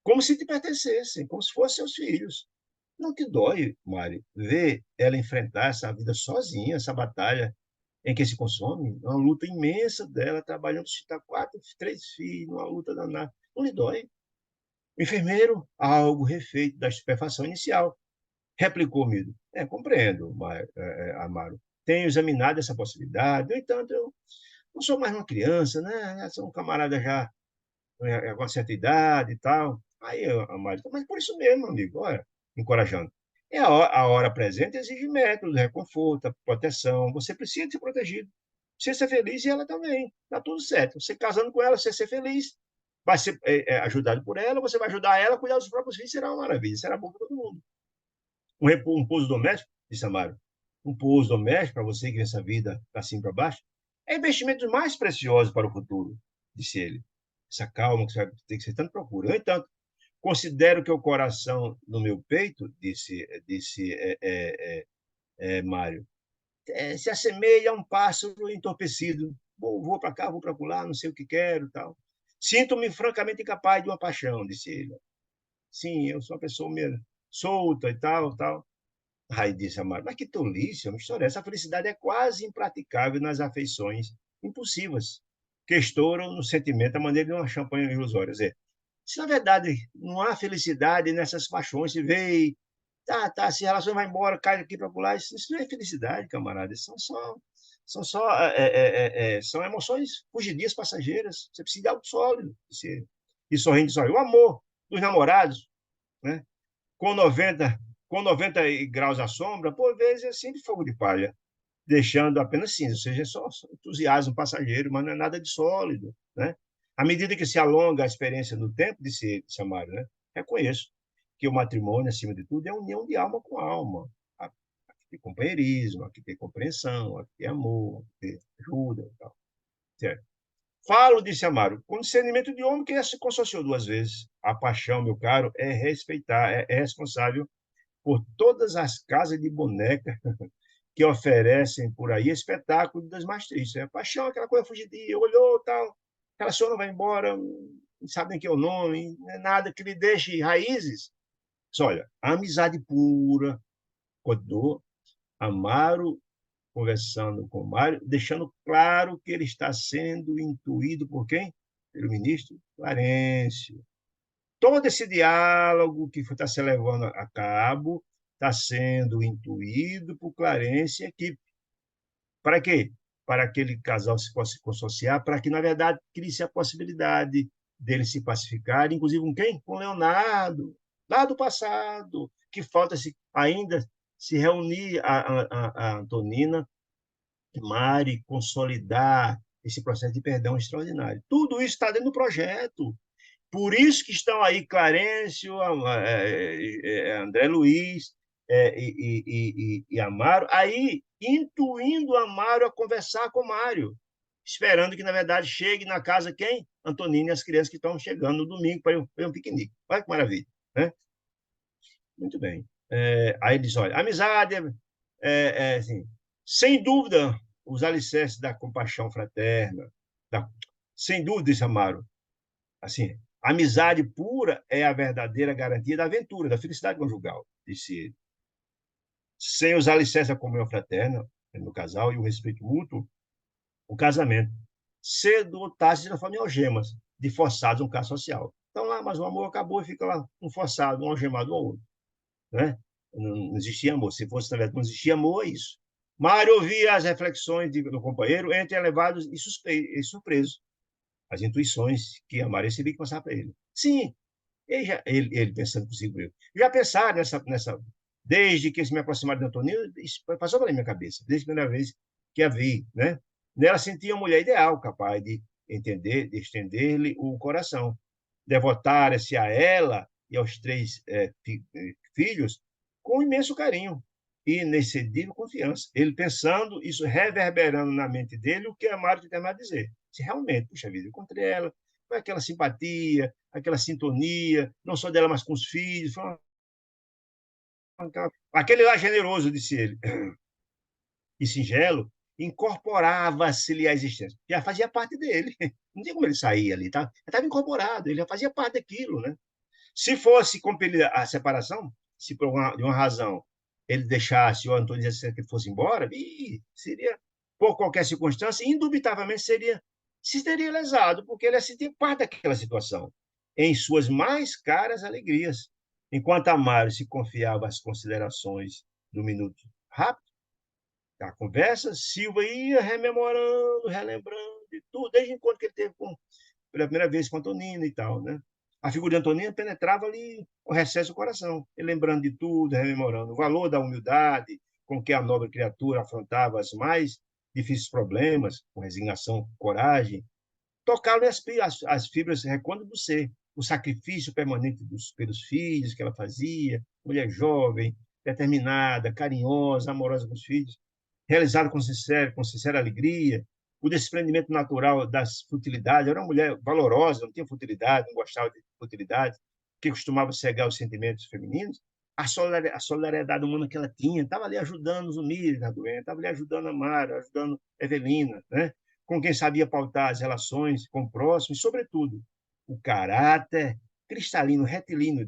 Como se te pertencessem, como se fossem seus filhos. Não te dói, Mário, ver ela enfrentar essa vida sozinha, essa batalha em que se consome, uma luta imensa dela, trabalhando para sustentar 3 filhos, uma luta danada. Não lhe dói. O enfermeiro, algo refeito da estupefação inicial, replicou Mido. Compreendo, Amaro. Tenho examinado essa possibilidade. No entanto, eu não sou mais uma criança, né? Eu sou um camarada já com uma certa idade e tal. Aí, Amaro, mas por isso mesmo, amigo, olha, encorajando. A hora presente exige métodos, reconforto, proteção. Você precisa ser protegido. Você ser feliz e ela também. Está tudo certo. Você casando com ela, você ser feliz, vai ser ajudado por ela, você vai ajudar ela a cuidar dos próprios filhos, será uma maravilha, será bom para todo mundo. Um repouso doméstico, disse Amaro, um pouso doméstico, para você que vê essa vida para cima e para baixo, é investimento mais precioso para o futuro, disse ele. Essa calma que você tanto procura. No entanto, considero que o coração no meu peito, disse Mário, se assemelha a um pássaro entorpecido. Vou para cá, vou para lá, não sei o que quero, tal. Sinto-me francamente incapaz de uma paixão, disse ele. Sim, eu sou uma pessoa meio solta e tal, tal. Aí disse a Mara, mas que tolice, é uma história. Essa felicidade é quase impraticável nas afeições impulsivas, que estouram no sentimento à maneira de uma champanhe ilusória. Quer dizer, se na verdade não há felicidade nessas paixões, se vê, tá, se relações vai embora, cai aqui para pular, isso não é felicidade, camarada, são emoções fugidias, passageiras. Você precisa de algo sólido. E sorrindo, só. O amor dos namorados, né? com 90, com 90 graus à sombra, por vezes é sempre fogo de palha, deixando apenas cinza, ou seja, é só entusiasmo passageiro, mas não é nada de sólido. Né? À medida que se alonga a experiência no tempo, disse Mário, né? Reconheço que o matrimônio, acima de tudo, é união de alma com alma. Aqui tem companheirismo, aqui tem compreensão, aqui tem amor, aqui tem ajuda e tal. Certo? Falo, disse Amaro, com discernimento de homem que já se consociou duas vezes. A paixão, meu caro, é respeitar, é responsável por todas as casas de boneca que oferecem por aí espetáculo das mais tristes. A paixão, aquela coisa fugidia, olhou, tal, aquela senhora vai embora, não sabe nem que é o nome, não é nada que lhe deixe raízes. Mas, olha, a amizade pura, continuou, Amaro conversando com Mário, deixando claro que ele está sendo intuído por quem? Pelo ministro Clarencio. Todo esse diálogo que está se levando a cabo está sendo intuído por Clarence e equipe. Para quê? Para que aquele casal se possa se consociar, para que, na verdade, crie-se a possibilidade dele se pacificar, inclusive com quem? Com Leonardo, lá do passado, que falta-se ainda se reunir a Antonina e Mari, consolidar esse processo de perdão extraordinário. Tudo isso está dentro do projeto. Por isso que estão aí Clarencio, André Luiz e Amaro, aí intuindo Amaro a conversar com Mário, esperando que, na verdade, chegue na casa quem? Antonina e as crianças que estão chegando no domingo para um piquenique. Olha que maravilha. Né? Muito bem. Aí ele diz, olha, amizade assim, sem dúvida, os alicerces da compaixão fraterna, sem dúvida, disse Amaro, assim, a amizade pura é a verdadeira garantia da aventura, da felicidade conjugal, disse ele. Sem os alicerces da comunhão fraterna no casal e o respeito mútuo, o casamento, cedo ou tarde, se transforma em algemas, de forçados um caso social. Então lá, mas o amor acabou e fica lá um forçado, um algemado ao outro. Né? Não existia amor. Se fosse, na verdade, não existia amor, é isso. Mário ouvia as reflexões do companheiro entre elevados e surpresos. As intuições que a Maria recebia que passava para ele. Sim, ele pensando consigo mesmo. Já pensaram desde que se me aproximaram de Antonino, isso passou pela minha cabeça, desde a primeira vez que a vi, né? Nela sentia uma mulher ideal, capaz de entender, de estender-lhe o coração, devotar-se a ela e aos três filhos com imenso carinho e inexcedível confiança. Ele pensando, isso reverberando na mente dele, o que a Mário tinha terminado de dizer. Se realmente, puxa vida, eu encontrei ela, foi aquela simpatia, aquela sintonia, não só dela, mas com os filhos. Aquele lá generoso, disse ele, e singelo, incorporava-se-lhe à existência. Já fazia parte dele. Não tinha como ele sair ali, tá? Estava incorporado, ele já fazia parte daquilo, né? Se fosse compelida a separação, se por de uma razão ele deixasse o Antônio dissesse que ele fosse embora, seria, por qualquer circunstância, indubitavelmente se teria lesado, porque ele sentia parte daquela situação, em suas mais caras alegrias. Enquanto Amaro se confiava às considerações do minuto rápido, a conversa, Silva ia rememorando, relembrando de tudo, desde o encontro que ele teve pela primeira vez com Antonina e tal, né? A figura de Antonina penetrava ali o recesso do coração, ele lembrando de tudo, rememorando o valor da humildade com que a nobre criatura afrontava os mais difíceis problemas, com resignação, coragem, tocaram as fibras recônditas do ser, o sacrifício permanente pelos filhos que ela fazia, mulher jovem, determinada, carinhosa, amorosa com os filhos, realizada com sincera alegria, o desprendimento natural das futilidades. Era uma mulher valorosa, não tinha futilidade, não gostava de futilidade, que costumava cegar os sentimentos femininos. A solidariedade humana que ela tinha, estava ali ajudando os humildes na doença, estava ali ajudando a Mara, ajudando a Evelina, né? Com quem sabia pautar as relações com o próximo, e, sobretudo, o caráter cristalino, retilíneo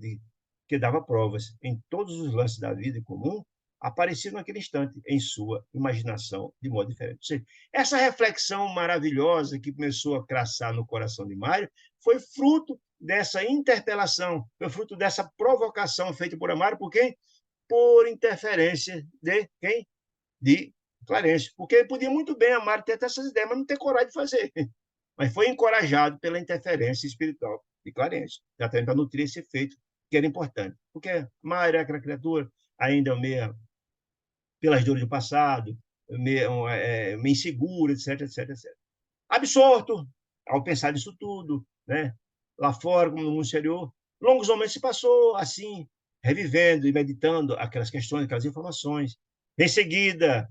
que dava provas em todos os lances da vida em comum, aparecia naquele instante em sua imaginação de modo diferente. Ou seja, essa reflexão maravilhosa que começou a craçar no coração de Mário foi fruto dessa interpelação, foi fruto dessa provocação feita por Amário, por quem? Por interferência de quem? De Clarencio. Porque ele podia muito bem, Amário, ter essas ideias, mas não ter coragem de fazer. Mas foi encorajado pela interferência espiritual de Clarencio, já para nutrir esse efeito que era importante. Porque Mário é aquela criatura ainda meia pelas dores do passado, meio inseguro, etc, etc, etc. Absorto ao pensar nisso tudo, né? Lá fora, como no mundo exterior, longos momentos se passou assim, revivendo e meditando aquelas questões, aquelas informações. Em seguida,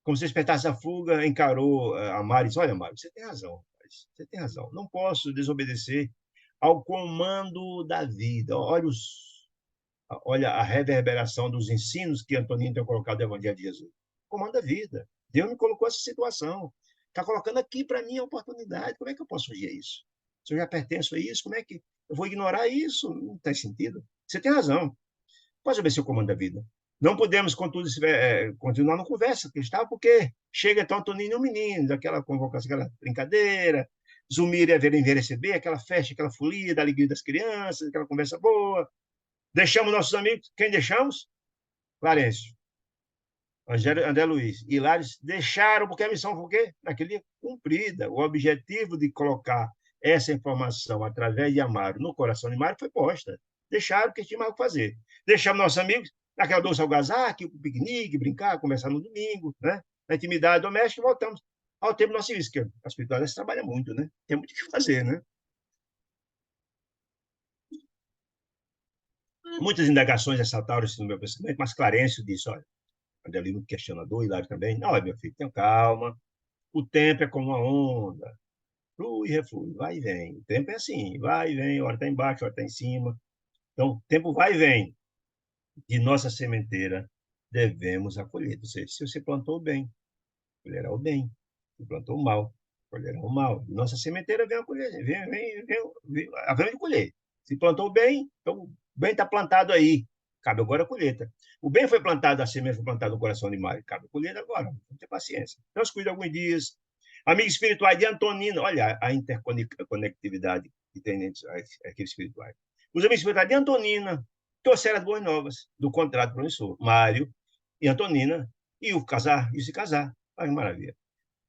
como se despertasse a fuga, encarou a Mari e disse: Olha, Mari, você tem razão, você tem razão. Não posso desobedecer ao comando da vida. Olha a reverberação dos ensinos que Antonino tem colocado no Evangelho de Jesus. Comanda a vida. Deus me colocou essa situação. Está colocando aqui para mim a oportunidade. Como é que eu posso fugir a isso? Se eu já pertenço a isso, como é que eu vou ignorar isso? Não tem sentido. Você tem razão. Pode obedecer o comando da vida. Não podemos, contudo, continuar na conversa que estava, porque chega então Antonino e o menino, aquela convocação, aquela brincadeira, Zumira e receber, aquela festa, aquela folia da alegria das crianças, aquela conversa boa. Deixamos nossos amigos. Quem deixamos? Clarencio, André Luiz e Hilário deixaram, porque a missão foi o quê? Naquele dia cumprida. O objetivo de colocar essa informação através de Amaro no coração de Mário foi posta. Deixaram que tinha mais o que fazer. Deixamos nossos amigos naquela doce algazarra, o piquenique, brincar, conversar no domingo, né? Na intimidade doméstica, e voltamos ao tempo do nosso serviço, que a espiritualidade trabalha muito, né? Tem muito o que fazer, né? Muitas indagações ressaltaram-se no meu pensamento, mas Clarencio disse: olha, Adelino muito questionador, Hilário também. Não, meu filho, tenha calma. O tempo é como uma onda. Flui e reflui, vai e vem. O tempo é assim, vai e vem, hora está embaixo, hora está em cima. Então, o tempo vai e vem. De nossa sementeira devemos a colheita. Ou seja, se você plantou bem, colherá o bem. Se plantou mal, colherá o mal. De nossa sementeira vem a colheita, havemos de colher. Se plantou bem, então o bem está plantado aí. Cabe agora a colheita. O bem foi plantado, a semente foi plantada no coração de Mário. Cabe a colheita agora. Vamos ter paciência. Transcurrido alguns dias. Amigos espirituais de Antonina. Olha a interconectividade que tem entre aqueles espirituais. Os amigos espirituais de Antonina trouxeram as boas novas do contrato promissor. Mário e Antonina e se casar. Olha que maravilha.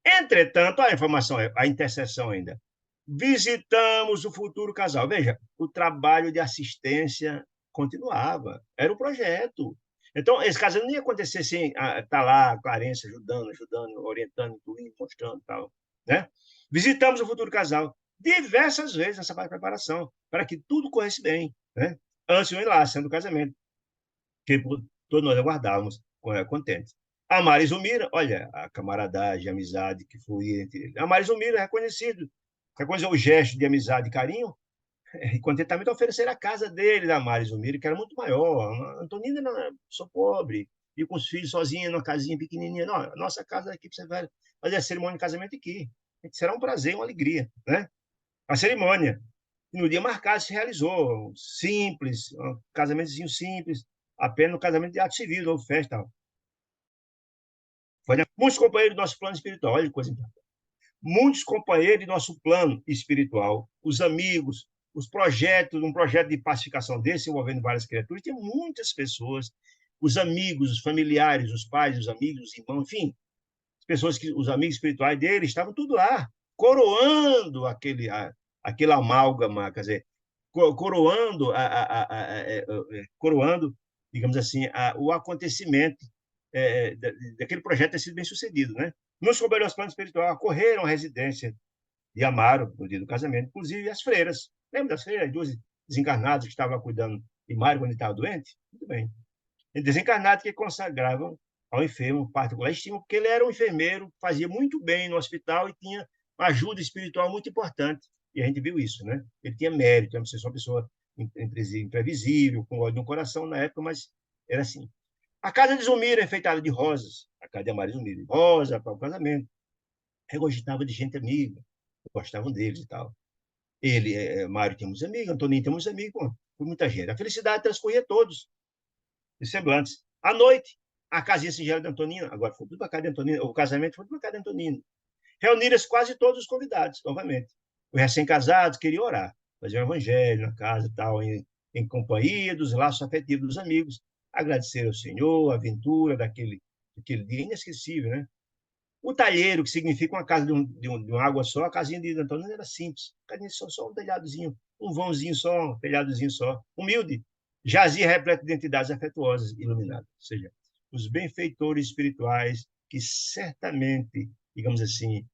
Entretanto, a informação, a intercessão ainda. Visitamos o futuro casal. Veja, o trabalho de assistência continuava. Era o projeto. Então, esse casamento não ia acontecer sem estar lá, a Clarence ajudando, orientando, incluindo, mostrando e tal. Né? Visitamos o futuro casal diversas vezes nessa preparação, para que tudo corresse bem. Né? Antes do enlace, do casamento, que todos nós aguardávamos contentes. A Mari Zumira, olha, a camaradagem, a amizade que fluía entre eles. A Mari Zumira, reconheceu o gesto de amizade e carinho, e contentamento oferecer a casa dele, da Mari Zumira, que era muito maior. A Antonina era sou pobre, e com os filhos sozinha, numa casinha pequenininha. Não, a nossa casa aqui, você vai fazer a cerimônia de casamento aqui. Será um prazer, uma alegria, né? A cerimônia. E no dia marcado se realizou, simples, um casamentozinho simples, apenas um casamento de ato civil, ou festa. Muitos companheiros do nosso plano espiritual, olha que coisa importante. Muitos companheiros do nosso plano espiritual, os amigos, os projetos, um projeto de pacificação desse, envolvendo várias criaturas, tem muitas pessoas, os amigos, os familiares, os pais, os amigos, os irmãos, enfim, as pessoas que, os amigos espirituais dele, estavam tudo lá, coroando aquele amálgama, quer dizer, coroando, coroando, digamos assim, o acontecimento daquele projeto ter sido bem sucedido, né? Nos companheiros planos espirituais acorreram à residência de Amaro no dia do casamento, inclusive as freiras. Lembra das freiras, as duas desencarnadas que estavam lá cuidando de Mário quando ele estava doente? Muito bem. desencarnados que consagravam ao enfermo particular estima, porque ele era um enfermeiro, fazia muito bem no hospital e tinha uma ajuda espiritual muito importante. E a gente viu isso, né? Ele tinha mérito, não sei se uma pessoa imprevisível, com ódio no coração na época, mas era assim. A casa de Zumira, enfeitada de rosas, a casa de Maria Zumira, rosa para o casamento, regurgitava de gente amiga, gostavam deles e tal. Ele, Mário, tinha muitos amigos, Antoninho tinha muitos amigos, com muita gente. A felicidade transcorria todos, de semblantes. À noite, a casinha singela de Antonina, agora foi tudo para casa de Antonina, o casamento foi tudo para casa de Antonina. Reuniram-se quase todos os convidados, novamente. Os recém-casados queriam orar, fazer o evangelho na casa e tal, em companhia dos laços afetivos dos amigos, agradecer ao Senhor a aventura daquele dia inesquecível, né? O talheiro, que significa uma casa de uma água só, a casinha de Antônio era simples. Casinha só um telhadozinho, um vãozinho só, um telhadozinho só. Humilde. Jazia repleto de entidades afetuosas, iluminadas. Ou seja, os benfeitores espirituais que certamente, digamos assim,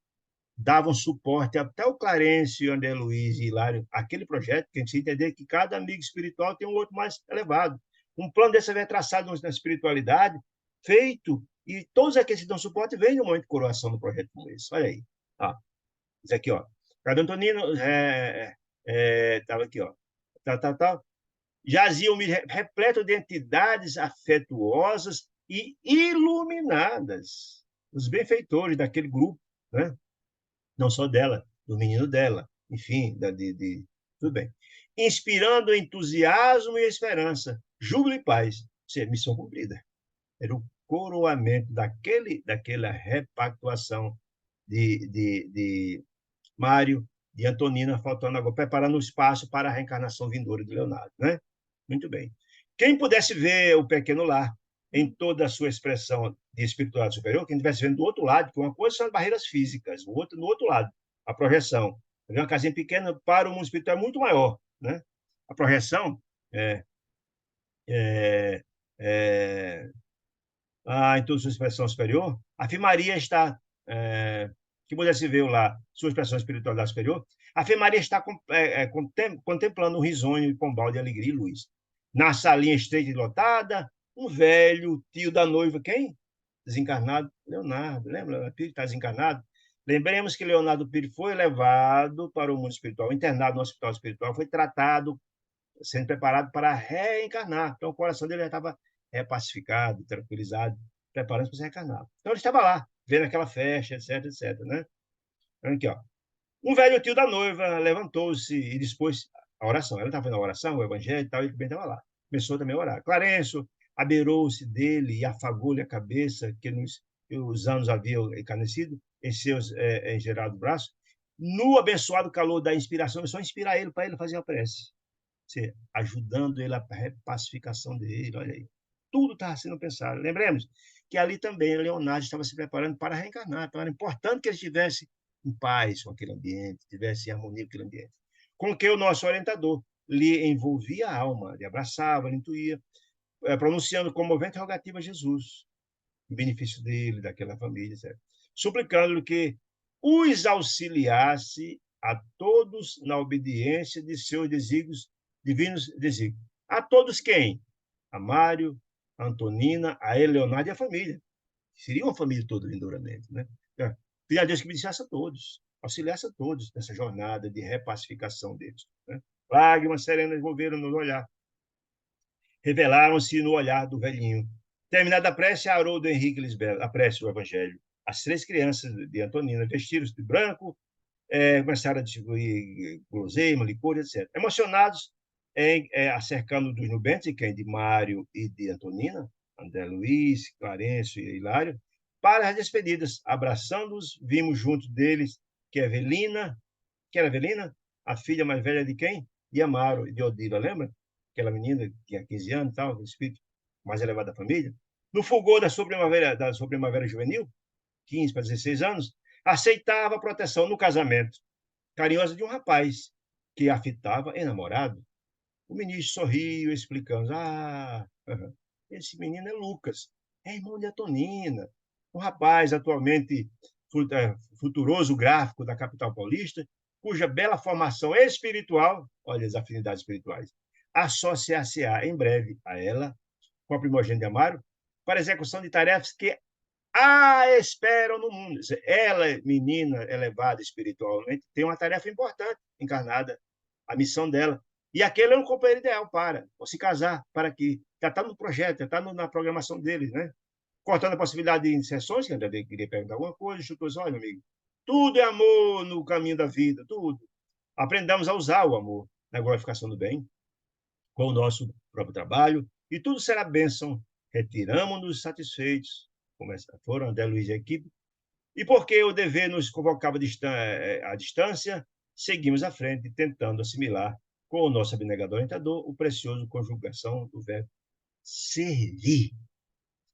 davam suporte até o Clarencio, André Luiz e Hilário, aquele projeto, que a gente entender que cada amigo espiritual tem um outro mais elevado. Um plano desse vai traçado na espiritualidade, feito, e todos aqueles que dão suporte vêm no momento de coroação do projeto como esse. Olha aí. Ah, isso aqui, ó. Cada Antonino estava aqui, ó. Tal. Jazia repleto de entidades afetuosas e iluminadas. Os benfeitores daquele grupo, né? Não só dela, do menino dela, enfim, tudo bem. Inspirando entusiasmo e esperança, júbilo e paz. Isso é missão cumprida. Era o coroamento daquela repactuação de Mário, de Antonina, faltando agora, preparando o espaço para a reencarnação vindoura de Leonardo. Né? Muito bem. Quem pudesse ver o pequeno lar em toda a sua expressão de espiritualidade superior, quem estivesse vendo do outro lado, que uma coisa são as barreiras físicas, o outro, no outro lado, a projeção. Uma casinha pequena para o mundo espiritual é muito maior. Né? A projeção é, é, em toda sua expressão superior, afirmaria estar, que pudesse ver lá, sua expressão espiritualidade superior, afirmaria estar contemplando um risonho e pombal de alegria e luz. Na salinha estreita e lotada, um velho tio da noiva, quem? Desencarnado, Leonardo. Lembra? Leonardo Pires está desencarnado. Lembremos que Leonardo Pires foi levado para o mundo espiritual, internado no hospital espiritual, foi tratado, sendo preparado para reencarnar. Então, o coração dele já estava pacificado, tranquilizado, preparando para se reencarnar. Então, ele estava lá, vendo aquela festa, etc. Né? Aqui, ó. Um velho tio da noiva levantou-se e dispôs a oração. Ela estava fazendo a oração, o evangelho e tal, e ele também estava lá. Começou também a orar. Clarencio abeirou-se dele e afagou-lhe a cabeça, que os anos haviam encanecido, em seus engerados braços. No abençoado calor da inspiração, só inspirar ele para ele fazer a prece. Ajudando ele a pacificação dele, olha aí. Tudo estava sendo pensado. Lembremos que ali também Leonardo estava se preparando para reencarnar, então era importante que ele estivesse em paz com aquele ambiente, tivesse em harmonia com aquele ambiente. Com que o nosso orientador lhe envolvia a alma, lhe abraçava, lhe intuía, pronunciando comovente interrogativa a Jesus, em benefício dele, daquela família, etc. Suplicando-lhe que os auxiliasse a todos na obediência de seus desígnios, divinos desígnios. A todos quem? A Mário, a Antonina, a Eleonardo e a família. Seria uma família toda vindouramente. Né? Pedir a Deus que beneficiasse a todos, auxiliasse a todos nessa jornada de repacificação deles. Né? Lágrimas serenas envolveram no olhar. Revelaram-se no olhar do velhinho. Terminada a prece, Haroldo Henrique Lisbela, a prece do Evangelho. As três crianças de Antonina vestiram-se de branco, começaram a distribuir guloseima, licor, etc. Emocionados, acercando dos nubentes, e quem? De Mário e de Antonina, André Luiz, Clarencio e Hilário, para as despedidas. Abraçando-os, vimos junto deles que era Evelina, a filha mais velha de quem? De Amaro e de Odila, lembra? Aquela menina que tinha 15 anos, tal, o espírito mais elevado da família. No fulgor da sua primavera juvenil, 15 para 16 anos, aceitava a proteção no casamento carinhosa de um rapaz que a fitava enamorado. O ministro sorriu, explicando: esse menino é Lucas, é irmão de Antonina, um rapaz atualmente futuroso gráfico da capital paulista, cuja bela formação espiritual, olha as afinidades espirituais, associar-se-á em breve a ela com a primogênita de Amaro, para execução de tarefas que a esperam no mundo. Ela, menina elevada espiritualmente, tem uma tarefa importante encarnada, a missão dela. E aquele é um companheiro ideal para ou se casar, para que já está no projeto, já está na programação deles, né? Cortando a possibilidade de inserções, que ainda queria perguntar alguma coisa, chutou assim, olha, meu amigo, tudo é amor no caminho da vida, tudo. Aprendamos a usar o amor na glorificação do bem, com o nosso próprio trabalho, e tudo será bênção. Retiramos-nos satisfeitos, como foram André Luiz e a equipe, e porque o dever nos convocava à distância, seguimos à frente, tentando assimilar com o nosso abnegador orientador o precioso conjugação do verbo servir.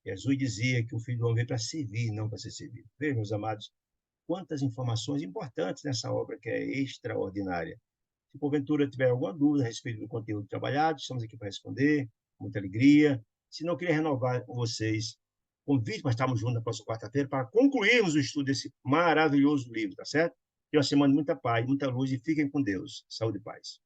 Jesus dizia que o Filho do Homem veio para servir, não para ser servido. Vejam, meus amados, quantas informações importantes nessa obra que é extraordinária. Se porventura tiver alguma dúvida a respeito do conteúdo trabalhado, estamos aqui para responder, com muita alegria. Se não, queria renovar com vocês o convite para estarmos juntos na próxima quarta-feira para concluirmos o estudo desse maravilhoso livro, tá certo? Que é uma semana de muita paz, muita luz e fiquem com Deus. Saúde e paz.